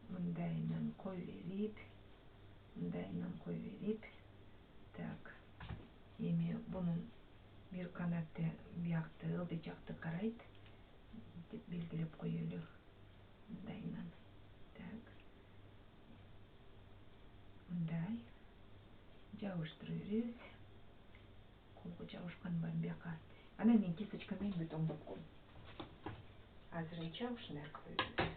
Speaker 1: мындайынан кой берип, так, эми бунун бир канаты биякты ылдый жакты карайт деп белгилеп коелу. Мындайынан, так, мындай жабыштыра беребиз. Колго жабышканын баарын бияка. Анан мен кисточка менен бүт оңдоп коем. Азырынча ушундай кылып беребиз.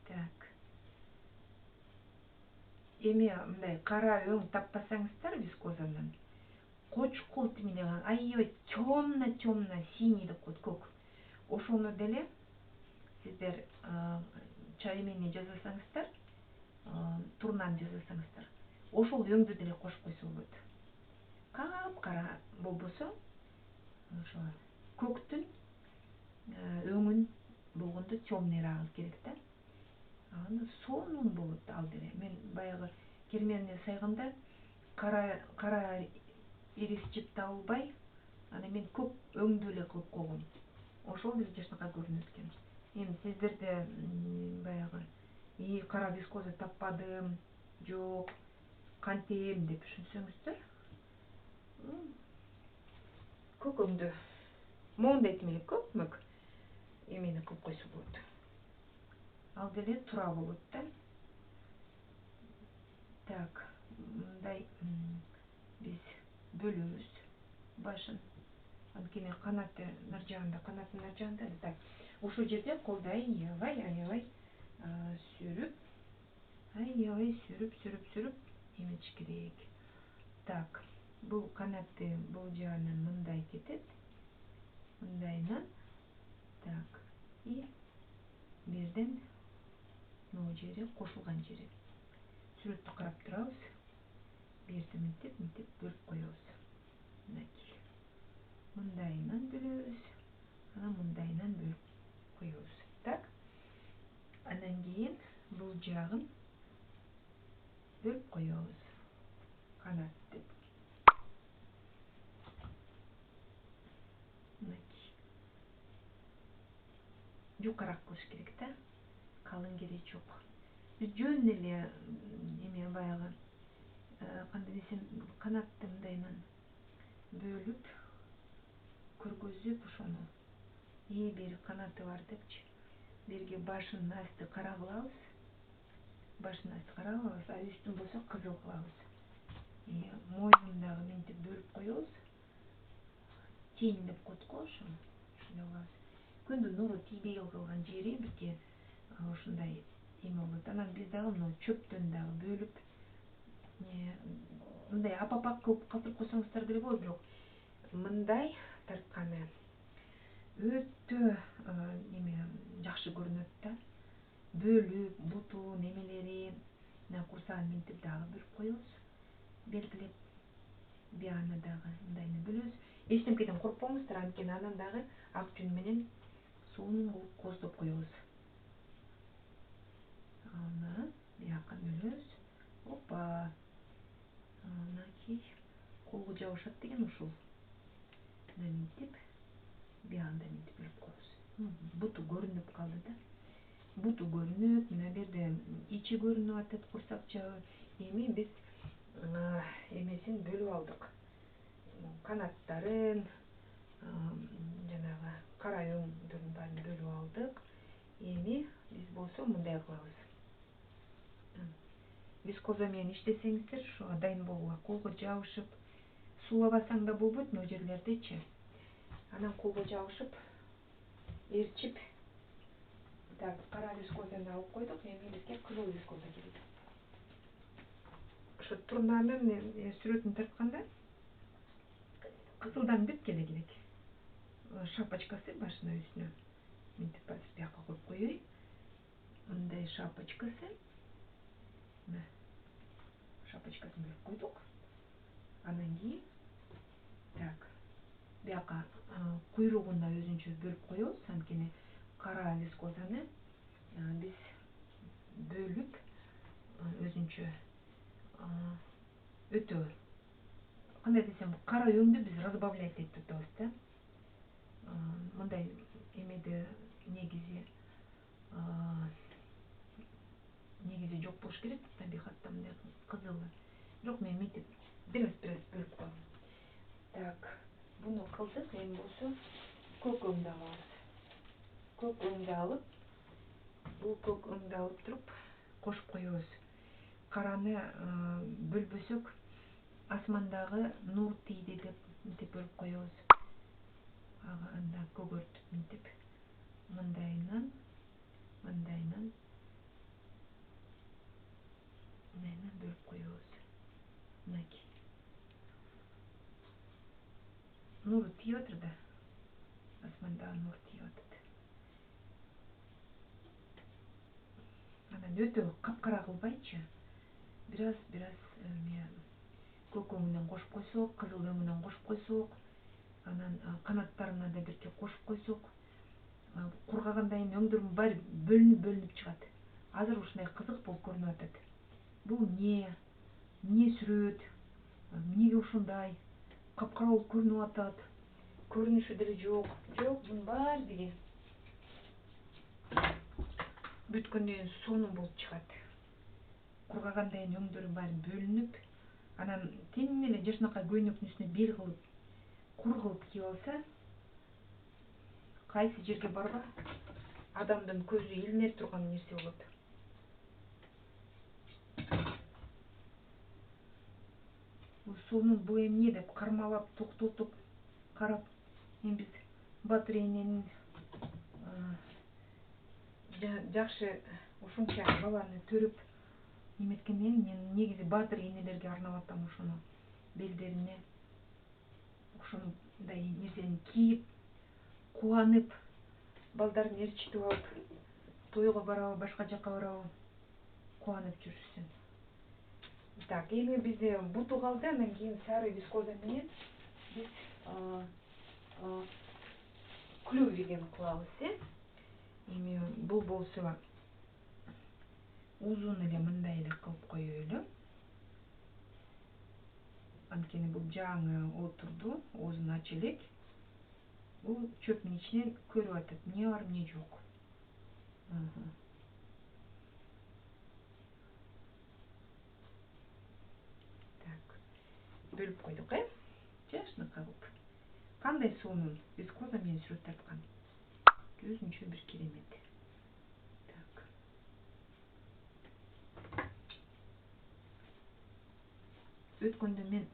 Speaker 1: Так. Эми мындай кара өң таппасаңыздар вискозанын, кочкул тимине аябай темно синий деп коет, көк. Ошону деле сиздер чай эмени жасасаңыздар, турнаны жасасаңыздар, ошол өңдү деле кошуп койсо болот. Капкара болбосо, ошо көктүн өңүн болгондо темныйрагы керек да. Аны сонун болот ал деле. Мен баягы керменде сайганда кара ирис жип табылбай, аны мен көк өңдүү эле кылып койгом. Ошол деле жакшыраак көрүнөт экен. Эми сиздерде баягы кара вискоза таппадым, жок, кантем деп түшүнсөңүздөр, көк өңдүү моундай тимени көк эмени кылып койсо болот. Ал деле тура болот да. Так, мындай биз бөлөбүз башын. Анткени канаттын наржагында так. Ушул жерде колду аябай сүрүп эметиш керек. Так, бул канаты бул жагынан мындай кетет. Мындайынан. Так, и бирден могу жери кошулган жери. Сүрөттү карап турабыз. Бирди мынтип бөлүп коебуз. Мынакей. Мындайынан бөлөбүз. Анан мындайынан бөлүп коебуз. Так. Анан кийин бул жагын бөлүп коебуз. Канат деп. Мынакей. Жукараак кылыш керек да. Калың кереги жок. Биз жөн эле эме баягы кандай десем, канатты мындайынан бөлүп көргөзүп ошону бир канаты бар депчи, бирге башынын асты кара кылабыз. А үстүн болсо кызыл кылабыз. Мойнун дагы мынтип бөлүп коебуз. Тень деп коет го ошо. Ушундай кылабыз. Күндүн нуру тийбей калган жери бирке ушундай эме болот. Анан биз дагы мына чөптөн дагы бөлүп мындай апапак кылып калтырып койсоңуздар деле болот, бирок мындай тартканы өтө эме жакшы көрүнөт да. Бөлүп, бутун эмелери, мына курсагын мынтип дагы бөлүп коебуз. Белгилеп, бияны дагы мындайынан бөлөбүз. Эчтемкеден коркпоңуздар, анткени анан дагы ак жүн менен сонун кылып кооздоп коебуз. Анан бияка бөлөбүз. Опа. Анакей колго жабышат деген ушул. Мына мынтип, биягын да мынтип бөлүп коебуз. Буту көрүнүп калды да. Буту көрүнөт, мына жерде ичи көрүнүп атат, курсак жагы. Эми биз эмесин бөлүп алдык. канаттарын, жанагы кара өңдөрүн баарын бөлүп алдык. Эми биз болсо мындай кылабыз. Вискоза менен иштесеңиздер, ошо дайын болгула колго жабышып, суулабасаң да болбойт могу жерлердичи. Анан колго жабышып, ээрчип, так, кара вискозаны алып койдук, эми бизге кызыл вискоза керек. Ошо турнанын сүрөтүн тартканда кызылдан бүт келе керек. Шапочкасы башына үстүнө. Мынтип басып бияка коюп коеюн. Мындай шапочкасы. Мына шапочкасын бөлүп койдук. Анан кийин так, бияка куйругуна өзүнчө бөлүп коебуз. Анткени кара вискозаны биз бөлүп өзүнчө өтө, кандай десем, кара өңдү биз разбавлять этип атабыз да. Мындай эмеде негизи жок болуш керек, табигатта мындай кызылы. Бирок мен мынтип бир-аз бөлүп койдум. Так, буну кылдык, эми болсо көк өңдү алабыз. Көк өңдү алып, бул көк өңдү алып туруп кошуп коебуз. Караны бөлбөсөк, асмандагы нур тийди деп мынтип бөлүп коебуз. Анда көгөртүп мынтип мындайынан бөлүп коебуз. Мынакей. Нуру тийип атыр да. Асмандагы нур тийип атат. Анан өтө капкара кылбайчы. Бир-аз көк өңүнөн кошуп койсок, кызыл өңүнөн кошуп койсок, анан канаттарына да бирке кошуп койсок, кургагандан кийин өңдөрдүн баары бөлүнүп чыгат. Азыр ушундай кызык болуп көрүнүп атат. Бул эмне сүрөт, эмнеге ушундай капкара болуп көрүнүп атат? Көрүнүшү деле жок. Жок, бунун баары биги бүткөндөн кийин сонун болуп чыгат. Кургагандан кийин өңдөрү баары бөлүнүп, анан тең эле жашынакай көйнөктүн үстүнө бел кылып, кур кылып кийип алса, кайсы жерге барба, адамдын көзү илине турган нерсе болот. Сонун, бул эмне деп кармалап, токтотуп, карап, эми биз батыр эненин жакшы ушунча баланы төрүп эметкенден мен негизи баатыр энелерге арнап атам ошону. Белдерине ошондой нерсени кийип, кубанып, балдарын ээрчитип алып, тойго барабы, башка жака барабы, кубанып жүрүшсүн. Так, эми бизде буту калды, анан кийин сары вискоза менен биз клювигин кылабыз, Эми бул болсо узун эле мындай эле кылып коелу. Анткени бул жаңы отурду, оозун ача элек. Бул чөптүн ичинен көрүп атат, эмне бар, эмне жок. Так, бөлүп койдук, жашынакай кылып. Кандай сонун вискоза менен сүрөт тарткан. Өзүнчө бир керемет. Так. Өткөндө мен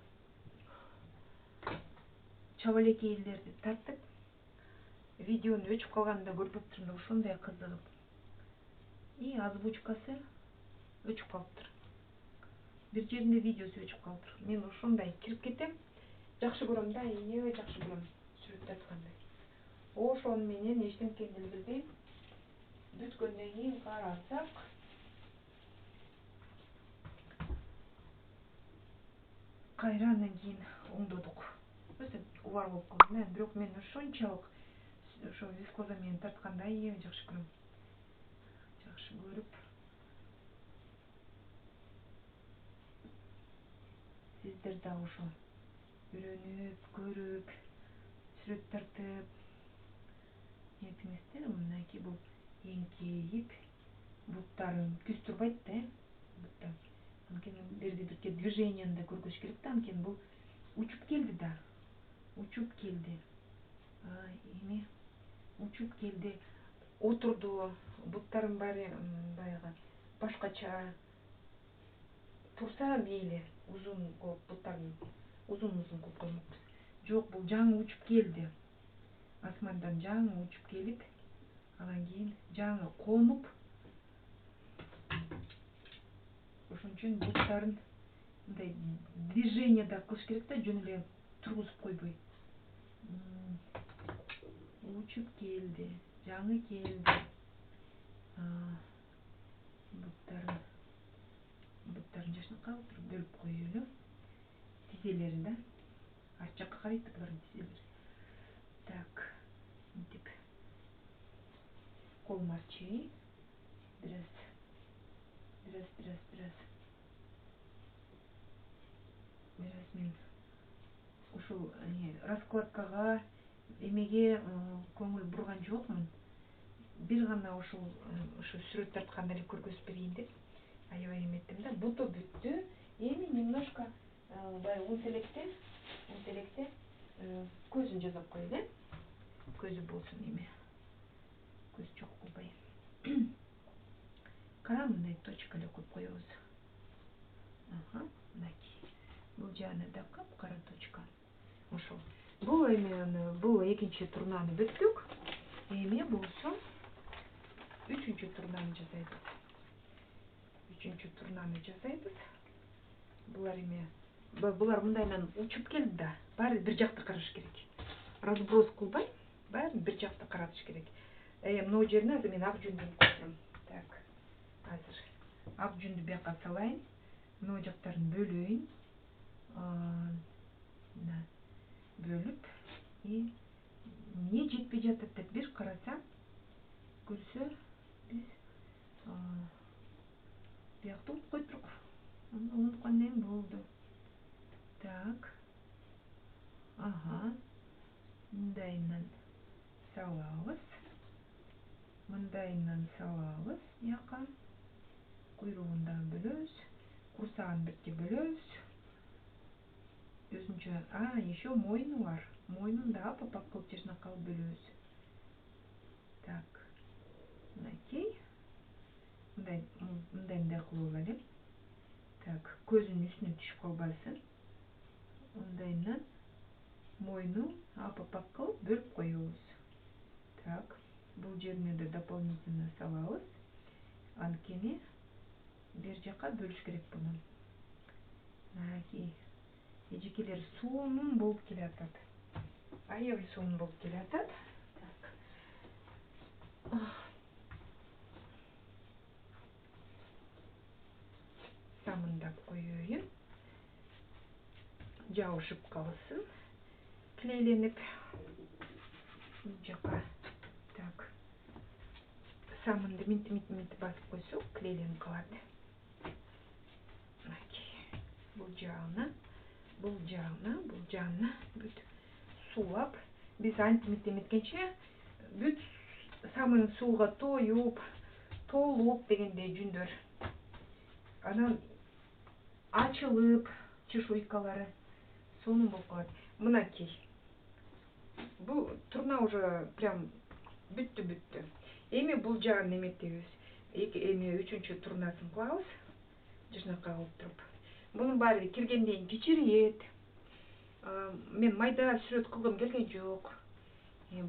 Speaker 1: чабалекейлерди тартып, видеону өчүп калганын да көрүп атыптыр, ошондой кызыгып. И озвучкасы өчүп калыптыр. Бир жеринде видеосу өчүп калыптыр. Мен ошондой кирип кетем, жакшы көрөм да, аябай жакшы көрөм сүрөт тартканды. Ошону менен эчтенкени деле билбейм. Бүткөндөн кийин карасак, кайра андан кийин оңдодук. Просто убар болуп калдым да, бирок мен ошончолук ошо вискоза менен тартканды аябай жакшы көрөм. Жакшы көрүп, сиздер дагы ошо үйрөнүп, көрүп, сүрөт тартып этиңиздер. Мынакей бул эңкейип, буттарын түз турбайт да, буттар. Анткени берде бирке движенияны да көргөзүш керек да, анткени бул учуп келди да. учуп келди. Эми учуп келди. Отурду. Буттарын баары баягы башкача турса мейли. Узун кылып буттарын узун кылып коймокпуз. Жок, бул жаңы учуп келди. Асмандан жаңы учуп келип, анан кийин жаңы конуп, ошон үчүн буттарын мындай движение да кылыш керек да, жөн эле тургузуп койбой. Учуп келди, жаңы келди. Буттарын жашнакка бөлүп коелу. Тизелери да арт жакка карайт да булардын тизелери. Так, мынтип колум арчый. Бираз мен ушул раскладкага эмеге көңүл бурган жокмун. Бир гана ушул сүрөт тартканда эле көргөзүп берейин деп аябай эметтим да. Буту бүттү. Эми немножко баягы унтелекте көзүн жасап коелу. Көзү болсун эми. Көз жок кылбай. Кара мындай точка эле коюп коебуз. Мынакей. Бул жагына да кара точка. Ошол. Бул экинчи турнаны бүттүк. Эми болсо үчүнчү турнаны жасайбыз. Булар мындайынан учуп келди да, баары бир жакта караш керек. Разброс кылбай, баарын бир жакта каратыш керек. Мына жерине азыр мен ак жүндү койсом. Так. Азыр ак жүндү бияка салайын. Мына жактарын бөлөйүн. Мына бөлүп, эмне жетпей жатат деп бир карасам, көрсө биз биякта унутуп койдук. Унуткан нең болду. Так. Мындайынан салабыз. Бияка куйругундан бөлөбүз. Курсагын бирге бөлөбүз. Өзүнчө, еще мойну бар. Мойнун да апап кылып жашнакка алып бөлөбүз. Так. Мынакей. Мындай кылып алайлы. Так, көзүнүн үстүнө түшүп калбасын. Мындайынан мойну апап кылып бөлүп коебуз. Так, бул жерине да дополнительно салабыз. Анткени бир жакка бөлүш керек буну. Мынакей. Эжекелер суунун болуп келатат. Аябай суунун болуп келатат. Так. Самындап коеюн. Жабышып калсын. Клейленип. Бул жака. Так. Самынды минт басып койсок, клейленип калат. Мынакей. Бул жагына бүт суулап, биз антимит эметкенче бүт самын сууга тоюп, толуп дегендей жүндөр. Анан ачылып чешуйкалары сонун болуп калат. Мынакей. Бул турна уже прям бүттү. Эми бул жагын эметебиз. Эми үчүнчү турнасын кылабыз. Жашнакка кылып туруп. Бунун баары киргенден кичириет. Мен майда сүрөт кылгым келген жок.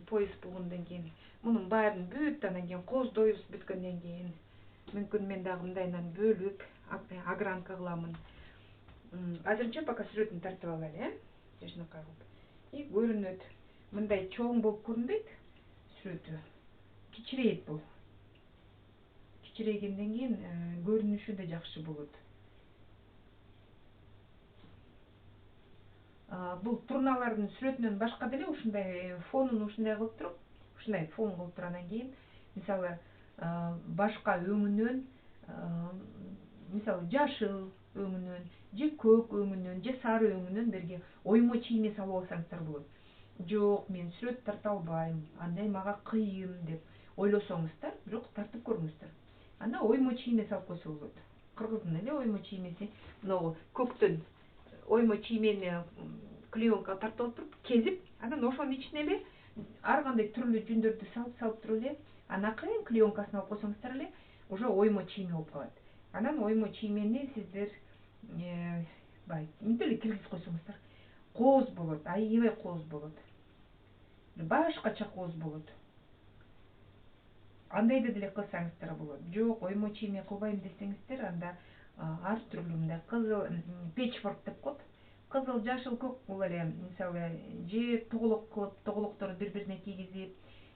Speaker 1: Пояс болгондон кийин мунун баарын бүт, анан кийин коздойбуз бүткөндөн кийин. Мүмкүн мен дагы мындайынан бөлүп, огранка кыламын. Азырынча пока сүрөтүн тартып алайлы, жашнакка кылып. Көрүнөт. Мындай чоң болуп көрүнбөйт сүрөтү. Кичирейет бул. Кичирейгенден кийин көрүнүшү да жакшы болот. Бул турналардын сүрөтүнөн башка деле ушундай фонун ушундай кылып туруп, ушундай фон кылып туруп анан кийин мисалы башка өңүнөн, мисалы жашыл өңүнөн, же көк өңүнөн, же сары өңүнөн берге оймо чийме салып алсаңыздар болот. Жок, мен сүрөт тарта албайм, андай мага кыйын деп ойлосоңуздар, бирок тартып көрүңүздөр. Анда оймо чийме салып койсо болот. Кыргыздын эле оймо чиймеси, могу көктөн оймо чиймени клеенка тартып туруп кезип, анан ошонун ичине эле ар кандай түрлүү жүндөрдү салып туруп эле анан акырын клеенкасын алып койсоңуздар эле уже оймо чийме болуп калат. Анан оймо чиймени сиздер баягы мынтип эле киргизип койсоңуздар кооз болот, аябай кооз болот. Башкача кооз болот. Андайды деле кылсаңыздар болот. Жок, оймо чийме кылбайм десеңиздер, анда ар түрлүү мындай кызыл печворк деп коет. Кызыл, жашыл, көк бул эле мисалы же тоголок кылып, тоголокторду бири-бирине кийгизип,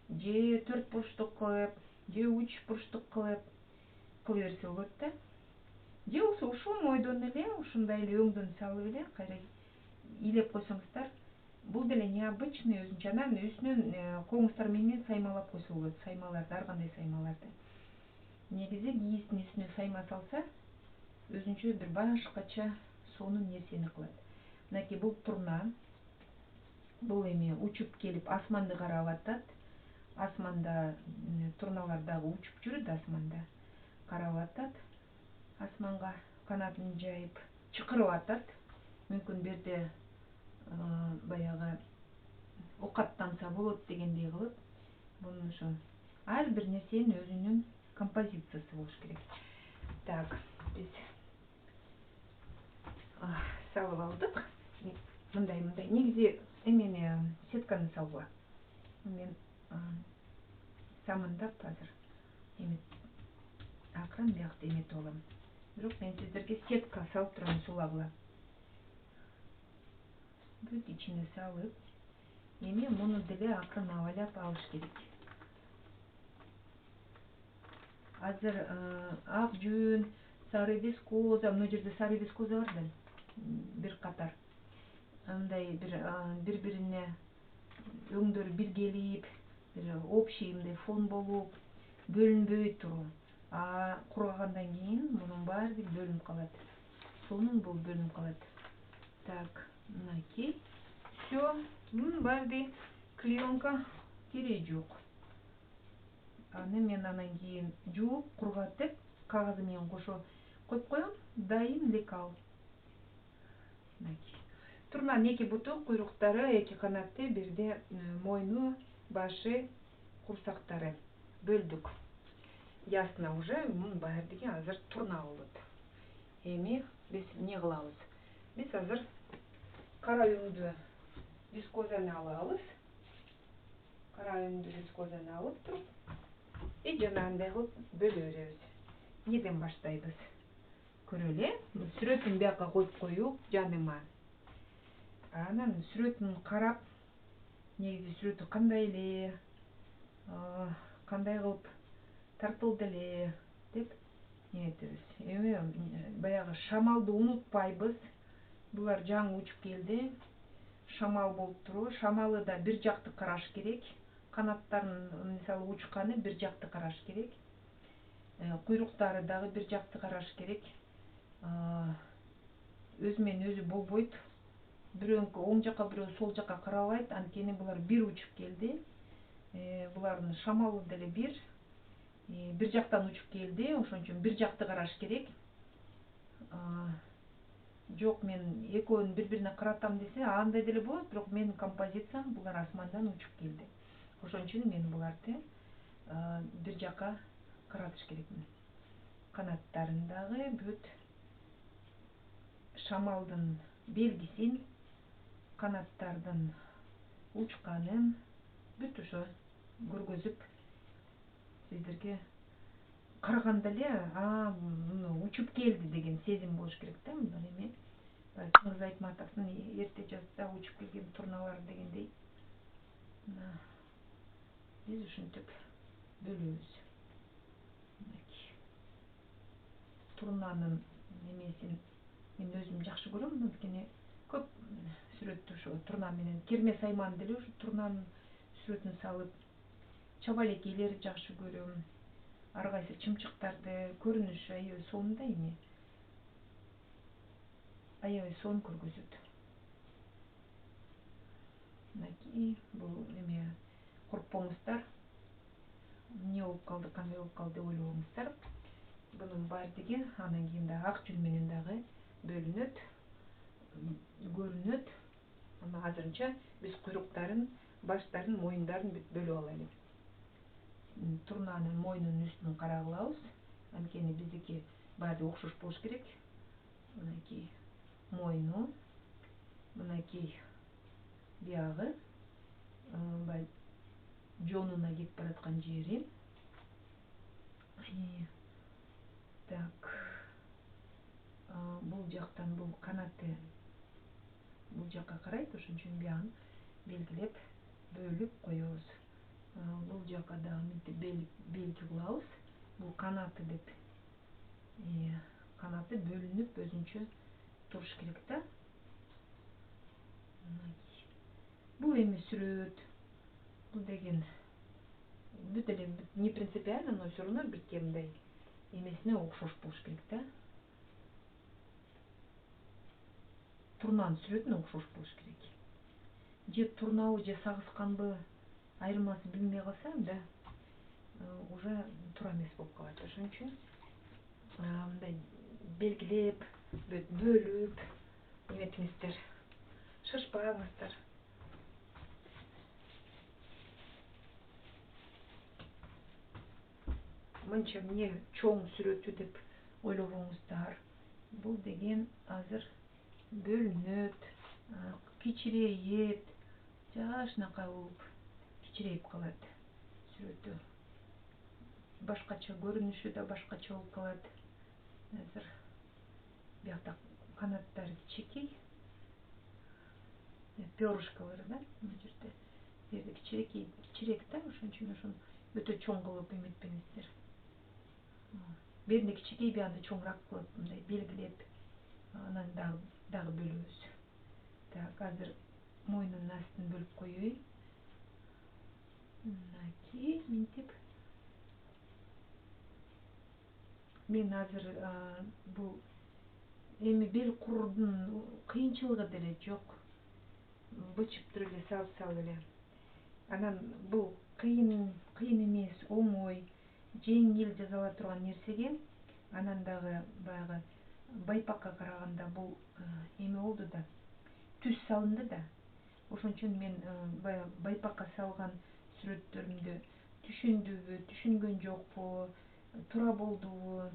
Speaker 1: же 4 бурчтук кылып, же 3 бурчтук кылып кыла берсе болот да. Же болбосо ушул мойдон эле ушундай эле өңдөн салып эле кайра илеп койсоңуздар, бул деле необычный өзүнчө. Анан үстүнөн коңуздар менен саймалап койсо болот. Саймаларды, ар кандай саймаларды. Негизи кийиздин үстүнө сайма салса, өзүнчө бир башкача сонун нерсени кылат. Мынакей бул турна. Бул эми учуп келип асманды карап атат. Асманда турналар дагы учуп жүрөт, асманда карап атат. Асманга канатын жайып чакырып атат. Мүмкүн берде баягы оокаттанса болот дегендей кылып, бунун ошо ар бир нерсенин өзүнүн композициясы болуш керек. Так, биз салып алдык. Мындай негизи эмени сетканы салгыла. Мен самындап азыр эми акырын биякта эметип алам. Бирок мен сиздерге сетка салып турам сулагыла. Бүт ичине салып, эми муну деле акырын абалап алыш керек. Азыр ак жүн, сары вискоза, мына жерде сары вискоза бар да, бир катар. Андай бири-бирине өңдөрү биргелип, бир общий мындай фон болуп, бөлүнбөй туруу. Кургагандан кийин мунун баары бөлүнүп калат. Сонун бул бөлүнүп калат. Так, мынакей. Всё, мунун баары клеенка кереги жок. Аны мен анан кийин жууп, кургатып, кагазы менен кошо коюп коем. Дайым лекал. Турнанын эки буту, куйруктары, эки канаты, бирде мойну, башы, курсактары бөлдүк. Ясно уже, мунун баардыгы азыр турна болот. Эми биз эмне кылабыз? Биз азыр кара өңдүү вискозаны алабыз. Кара өңдүү вискозаны алып туруп, жанагындай кылып бөлө беребиз. Эмнеден баштайбыз? Көрөлү. Сүрөтүн бияка коюп коюп жаныма. Анан сүрөтүн карап, негизи сүрөтү кандай эле, кандай кылып тартылды эле деп эметебиз. Эми баягы шамалды унутпайбыз. Булар жаңы учуп келди. Шамал болуп туруу. Шамалы да бир жакты караш керек. Канаттарын мисалы учканы бир жакты караш керек. Куйруктары дагы бир жакты караш керек. Өзү менен өзү болбойт. Бирөө оң жака, бирөө сол жака карабайт. Анткени булар бир учуп келди. Булардын шамалы деле бир жактан учуп келди. Ошон үчүн бир жакты караш керек. Жок, мен экөөнү бири-бирине каратам десе, андай деле болот, бирок менин композициям булар асмандан учуп келди. Ошон үчүн мен буларды бир жака каратыш керекмин. Канаттарын дагы бүт шамалдын белгисин, канаттардын учканын бүт ошо көргөзүп сиздерге караганда эле учуп келди деген сезим болуш керек да. Булар эми Чыңгыз Айтматовдун эрте жазда учуп келген турналар дегендей. Биз ушинтип бөлөбүз. Турнанын немесин мен өзүм жакшы көрөм, анткени көп сүрөттү ошо турна менен, керме сайманы деле ошо турнанын сүрөтүн салып, чабалекейлерди жакшы көрөм. Ар кайсы чымчыктарды көрүнүшү аябай сонун да эми. Аябай сонун көргөзөт. Мынакей, бул эме коркпоңуздар. Эмне болуп калды, кандай болуп калды деп ойлобоңуздар. Бунун баардыгы анан кийин дагы ак жүн менен дагы бөлүнөт, көрүнөт. Ана азырынча биз куйруктарын, баштарын, моюндарын бүт бөлүп алайлы. Турнанын мойнунун үстүн кара кылабыз. Анткени биздики баары окшош болуш керек. Мынакей мойну, мынакей биягы, баягы жонуна кетип бараткан жери. Так, бул жактан бул канаты бул жакка карайт, ошон үчүн биягын белгилеп бөлүп коебуз. Бул жакка дагы мынтип белги кылабыз. Бул канаты деп. Канаты бөлүнүп өзүнчө туруш керек да. Бул эми сүрөт. Бул деген бүт эле не принципиально, но все равно бирке мындай эмесине окшош болуш керек да. Турнанын сүрөтүнө окшош болуш керек. Же турнабы же сагышканбы айырмасын билбей калса, анда уже туура эмес болуп калат. Ошон үчүн мындай белгилеп, бөлүп эметиңиздер. Шашпаңыздар. Мынча эмне чоң сүрөтү деп ойлобоңуздар. Бул деген азыр бөлүнөт, кичирейет, жашынакай болуп кичирейип калат сүрөтү. Башкача көрүнүшү да башкача болуп калат. Азыр биякта канаттары кичинекей, перышкалары да, бул жерде. Бул жерде кичирээк да, ошон үчүн ошону өтө чоң кылып эметпеңиздер. Беринде кичинекей, биягында чоңураак кылып мындай белгилеп, анан дагы бөлөбүз. Так, азыр мойнунун астын бөлүп коеюн. Мынакей мынтип. Мен азыр бул эми бел курудун кыйынчылыгы деле жок. Бычып туруп эле салып эле. Анан бул кыйын эмес, оңой, жеңил жасала турган нерсеге анан дагы баягы байпакка караганда бул эме болду да, түз салынды да. Ошон үчүн мен баягы байпакка салган сүрөттөрүмдү түшүндүбү, түшүнгөн жокпу, туура болдубу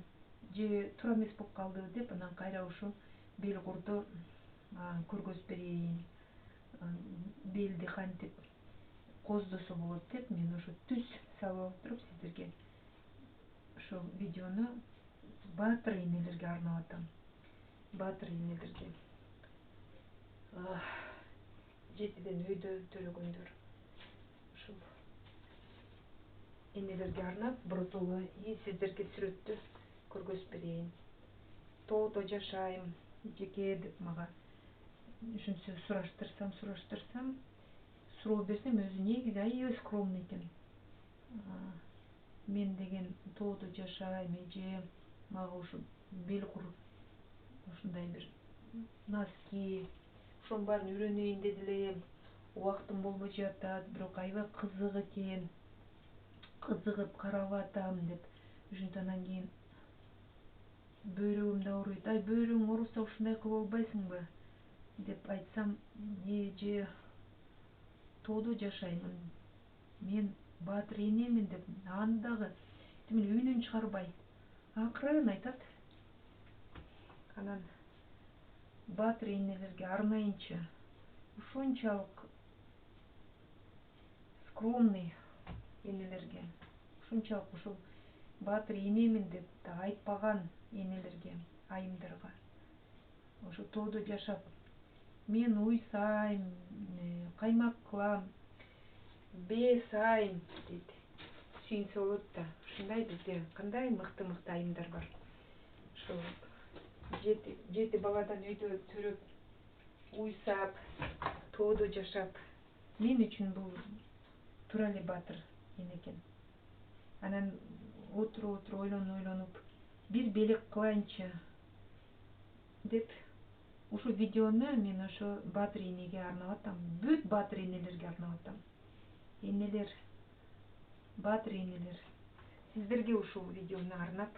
Speaker 1: же туура эмес болуп калдыбы деп анан кайра ушул бел курду көргөзүп берейин, белди кантип коздосо болот деп мен ошо түз салып алып туруп сиздерге ошол видеону баатыр энелерге арнап атам. Баатыр энелерге, жетиден өйдө төлөгөндөр ушул энелерге арнап біртолы сиздерге сүрөттү көргөзүп берейин. Тоодо жашайм жеке деп мага ушинтип сураштырсам, суроо берсем, өзү негизи аябай скромный экен. Мен деген тоодо жашайм, эже мага ушу белкур ушундай бир носки, ошонун баарын үйрөнөйүн деди элем. Убактым болбой жатат, бирок аябай кызык экен. Кызыгып карап атам деп ушинтип анан кийин бөйрөгүм да ооруйт. Ай, бөйрөгүң ооруса ушундай кылып албайсыңбы деп айтсам, эже тоодо жашаймын, мен баатыр энемин деп аны дагы тим эле үйүнөн чыгарбай акырын айтат. Анан баатыр энелерге арнайынча ушунчалык скромный энелерге, ушунчалык ушул баатыр энемин деп да айтпаган энелерге, айымдарга, ошо тоодо жашап мен уйсайм, каймак кылам, бээ сайм дейт, сүйүнсө болот да. Ушундай бизде кандай мыкты айымдар бар. Ошол жети баладан өйдө төрөп, уйсап, тоодо жашап, мен үчүн бул туура эле баатыр эне экен. Анан отуруп ойлонуп бир белек кылайынчы деп ушул видеону мен ошо баатыр энеге арнап атам, бүт баатыр энелерге арнап атам. Энелер, баатыр энелер, сиздерге ушул видеону арнап,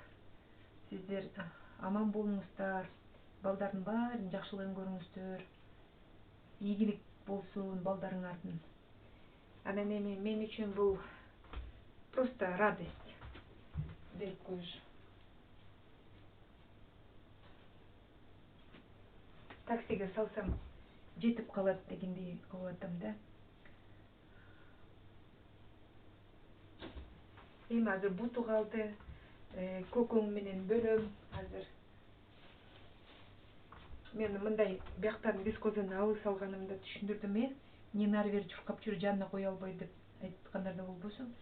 Speaker 1: сиздер аман болуңуздар, балдардын баарын жакшылыгын көрүңүздөр, ийгилик болсун балдарыңардын. Анан эми мен үчүн бул просто радость берип коюш. Таксиге салсам жетип калат дегендей кылып атам да. Эми азыр буту калды, көкөң менен бөлөм азыр. Мен мындай бияктан бескозаны алыс алганымды түшүндүрдүм. Эмне нары бери чуркап жүрүп жанына кое албай деп айткандар да болбосун.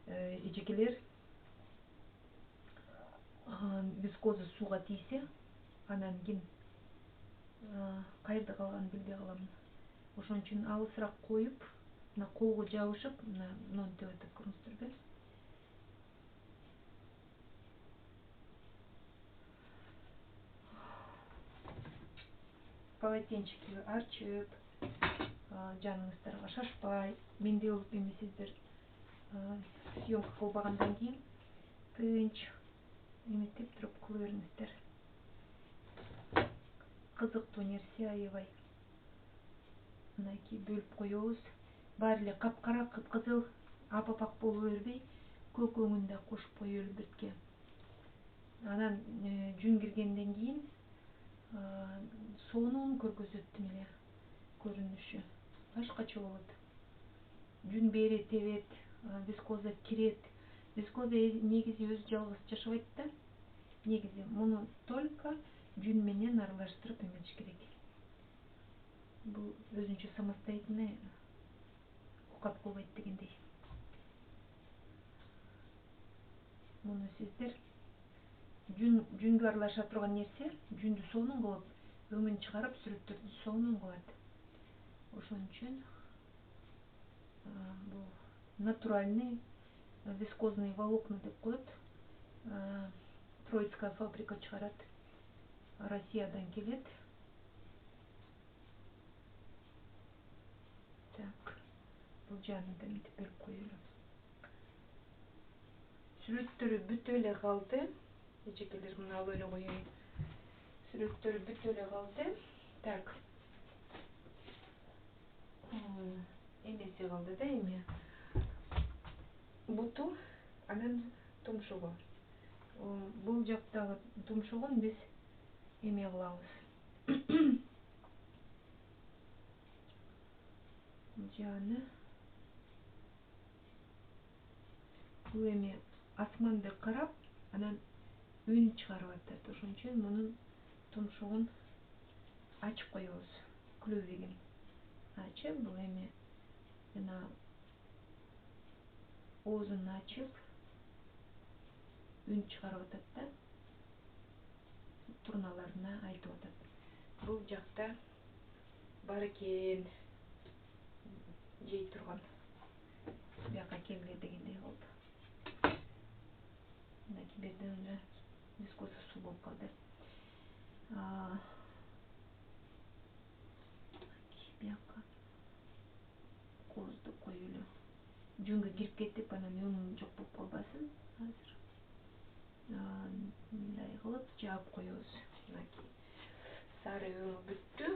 Speaker 1: Эжекелер бескоза сууга тийсе, анан кийин каерде калганын билбей калам. Ошон үчүн алысыраак коюп, мына колго жабышып, мына деп атат, көрүңүздөрбү? Полотенчикти арчып, жаныңыздарга шашпай, мендей болуп эмесиздер, съемка кылбагандан кийин тынч эметип туруп кыла бериңиздер. Кызыктуу нерсе аябай. Мынакей бөлүп коебуз. Баары эле капкара, кыпкызыл, апапак боло бербей, көкөңүн да кошуп коелу бетке. Анан жүн киргенден кийин сонун көргөзөт эле көрүнүшү. Башкача болот. Жүн бери тебет, бескоза кирет. Бескоза негизи өзү жалгыз жашабайт да. Негизи муну только жүн менен аралаштырып эметиш керек. Бул өзүнчө самостоятельный оокат кылбайт дегендей. Муну сиздер жүнгө аралаша турган нерсе жүндү сонун кылып, өңүн чыгарып, сүрөттөрдү сонун кылат. Ошон үчүн бул натуральный вискозный волокна деп коет. Троицкая фабрика чыгарат. Россиядан келет. Так, бул жанын да мынтип бөлүп коелу. Сүрөттөрү бүтүп эле калды. Эжекелер мына алып эле коеюн. Сүрөттөрү бүтүп эле калды. Так. Эмеси калды да эми. Буту, анан тумшугу. Бул жактагы тумшугун биз эме кылабыз. Жаны. Бул эми асманды карап, анан үн чыгарып атат. Ошон үчүн мунун тумшугун ачып коебуз. Клювигин ачып, бул эми жана оозун ачып үн чыгарып атат да. Турналарына айтып атат. Бул жакта бар экен жей турган. Бияка келгиле дегендей кылып. Мынакей берден эле бескоза суу болуп калды. Бияка коозду коелу. Жүнгө кирип кетип, анан өңүң жок болуп калбасын. Азыр мындай кылып жаап коебуз. Мынакей сары өң бүттү.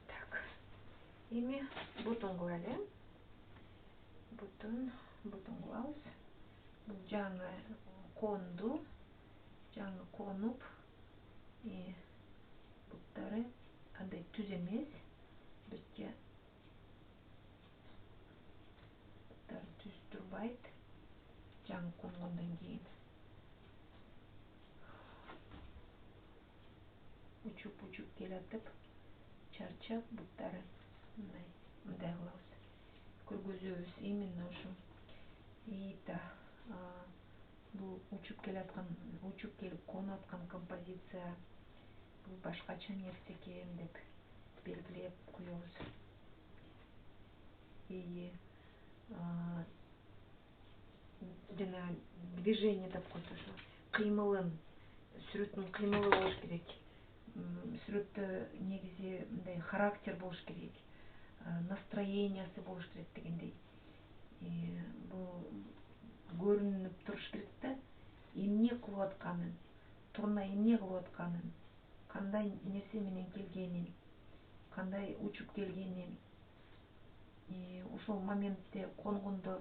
Speaker 1: Так. Эми бутун кылайлы. Бутун кылабыз. Бул жаңы конду. Жаңы конуп, буттары андай түз эмес. Бетке буттары түз турбайт. Жаңы конгондон кийин учуп келатып, чарчап буттары мындай кылабыз. Көргөзөбүз именно ушу. Бул учуп келип конуп аткан композиция. Бул башкача нерсе экен деп белгилеп коебуз. Жана движение деп коет ошо. Кыймылын, сүрөттүн кыймылы болуш керек. Сүрөттө негизи мындай характер болуш керек. Настроениясы болуш керек дегендей. Бул көрүнүп туруш керек да, эмне кылып атканын, турна эмне кылып атканын, кандай нерсе менен келгенин, кандай учуп келгенин, ошол моментте конгондо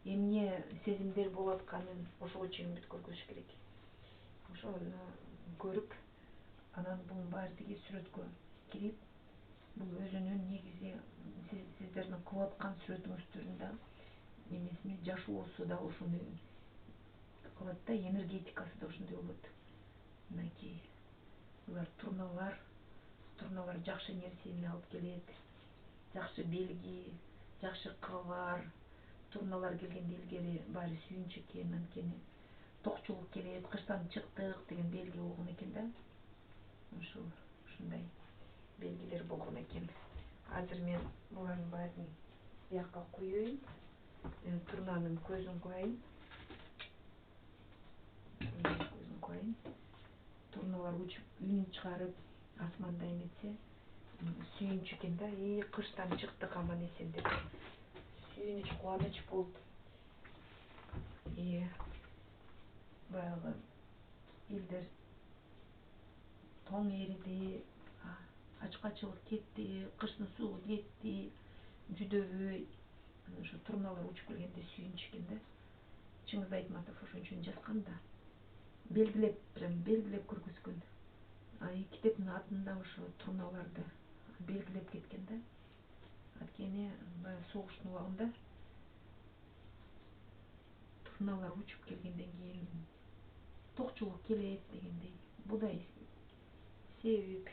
Speaker 1: эмне сезимдер болуп атканын ошого чейин бүткөргөзүш керек. Ошону көрүп, анан бунун баардыгы сүрөткө кирип, бул өзүнүн негизи сиздердин кылып аткан сүрөтүңүздөрдүн да немесине жашоосу да ошону кылат да, энергетикасы да ошондой болот. Мынакей булар турналар жакшы нерсени алып келет, жакшы белги, жакшы кабар. Турналар келгенде илгери баары сүйүнүч экен, анткени токчулук келет, кыштан чыктык деген белги болгон экен да. Ушундай белгилер болгон экен. Азыр мен булардын баарын бияка коеюн, турнанын көзүн коеюн. Турналар учуп, үнүн чыгарып, асманда эметсе, сүйүнүч экен да, кыштан чыктык аман эсен деп. Сүйүнүч, кубаныч болуп, баягы элдер тоң эриди, ачкачылык кетти, кыштын суугу кетти, жүдөбөй. Ошо турналар учуп келгенде сүйүнүч экен да. Чыңгыз Айтматов ошон үчүн жазган да. Белгилеп көргөзгөн. Китептин атында ошо турналарды белгилеп кеткен да. Анткени баягы согуштун убагында турналар учуп келгенден кийин токчулук келет дегендей. Будай себеп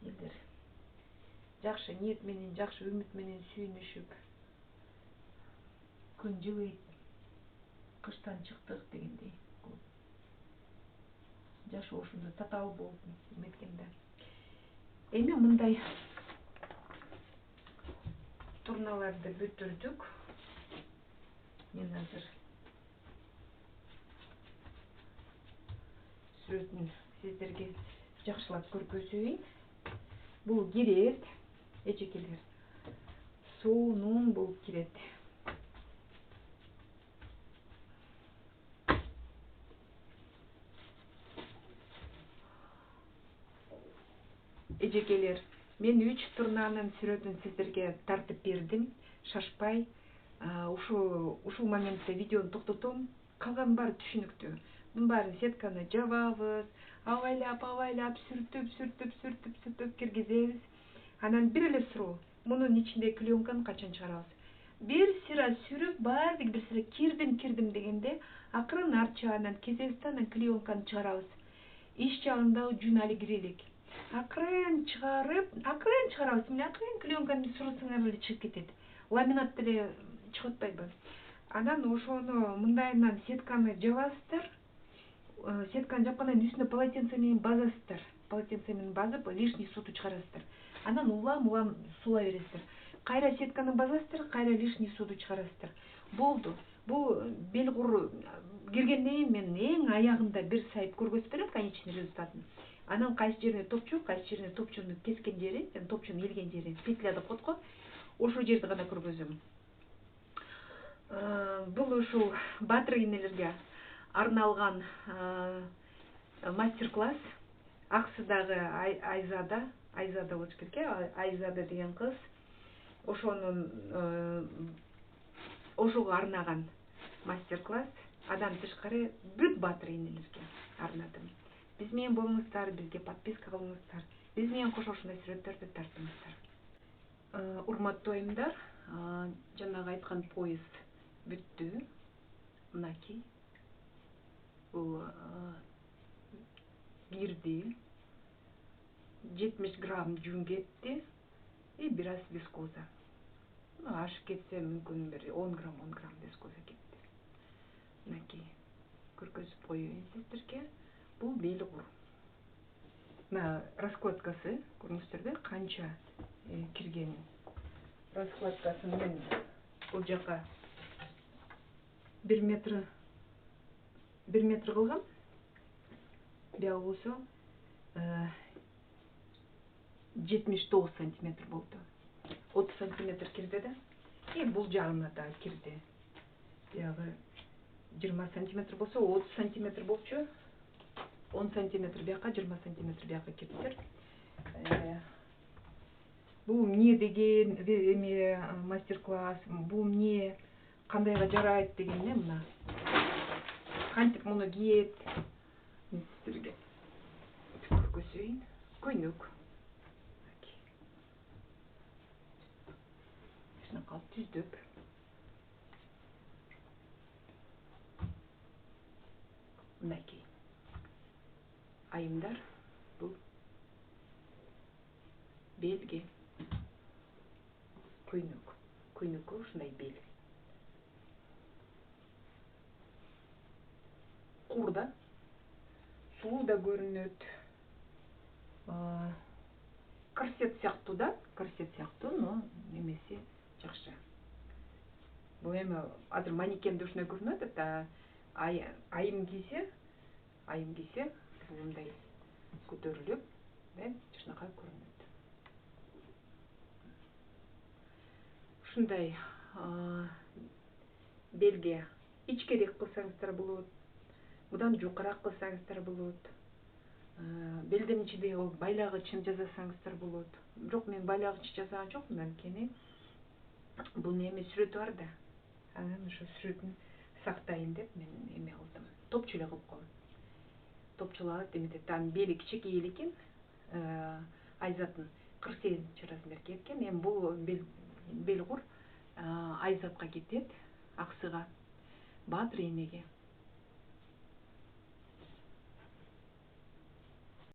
Speaker 1: элдер жакшы ниет менен, жакшы үмүт менен сүйүнүшүп, күн жылыйт, кыштан чыктык дегендей. Жашоо ошондо татаал болуп эметкен да. Эми мындай турналарды бүтүрдүк. Мен азыр сүрөтүн сиздерге жакшылап көргөзөйүн. Бул кирет, эжекелер. Суунун болуп кирет. Эжекелер, мен 3 турнанын сүрөтүн сиздерге тартып бердим. Шашпай, ушул моментте видеону токтотом. Калган баары түшүнүктүү. Мунун баарын сетканы жабабыз, абайлап сүртүп киргизебиз. Анан бир эле суроо, мунун ичиндеги клеенканы качан чыгарабыз? Бир сыра сүрүп, баардыгы бир сыра кирдим дегенде, акырын арт жагынан кезебиз да, анан клеенканы чыгарабыз. Ич жагындагы жүн али кире элек. Акырын чыгарабыз. Эмне акырын клеенканы сурасаңар эле чыгып кетет. Ламинат деле чыгып атпайбы? Анан ошону мындайынан сетканы жабасыздар. Сетканы жапкандан кийин үстүнө полотенце менен базасыздар. Полотенце менен базып, лишний суду чыгарасыздар. Анан улам сулай бересиздер. Кайра сетканы базасыздар, кайра лишний суду чыгарасыздар. Болду. Бул белгур киргенден кийин мен эң аягында бир сайып көргөзүп берем конечный результатын. Анан кайсы жерине топчу, кайсы жерине топчону кескен жери, топчону илген жери, петля деп коет го. Ошол жерди гана көргөзөм. Бул ушул батыр энелерге арналган мастер-класс. Аксыдагы Айзада болуш керек, Айзада деген кыз. Ошого арнаган мастер-класс. Адан тышкары бүт батыр энелерге арнадым. Биз менен болуңуздар, бизге подписка кылыңыздар. Биз менен кошо ушундай сүрөттөрдү тартыңыздар. Урматтуу айымдар, жанагы айткан поезд бүттү. Мынакей. Бул кирди. 70 грамм жүн кетти. И бир аз вискоза. Ашып кетсе мүмкүн бир 10 грамм вискоза кетти. Мынакей. Көргөзүп коеюн сиздерге. Бул белгур. Мына раскладкасы, көрүңүздөрбү, канча киргенин. Раскладкасын мен бул жака 1 метр кылгам. Бияга болсо 79 сантиметр болду. 30 сантиметр кирди да. И бул жагына да кирди. Бияга 20 сантиметр болсо 30 сантиметр болчу. 10 сантиметр бияка, 20 сантиметр бияка кирдиптир. бул эмне деген эме мастер класс, бул эмне, кандайга жарайт деген мына кантип муну кийет, мен сиздерге көрсөтөйүн. Көйнөк ушунака түздөп мынакей айымдар, бул белге, көйнөккө ушундай бел, кур да, сулуу да көрүнөт, корсет сыяктуу, но немеси жакшы. Бул эми азыр манекенде ушундай көрүнүп атат, айым кийсе бул мындай көтөрүлүп, ушунака көрүнөт. Ушундай белге ичкерээк кылсаңыздар болот, мындан жукараак кылсаңыздар болот. Белдемчиде байлагычын жасасаңыздар болот. Бирок мен байлагыч жасаган жокмун, анткени бунун эми сүрөтү бар да. Анан ошо сүрөтүн сактайын деп мен эме кылдым. Топчу эле кылып койдум. Топчулап эметет. Анын бели кичинекей эле экен. Айзаттын 48 размерге экен. Эми бул белкур Айзатка кетет, Аксыга, Баатыр энеге.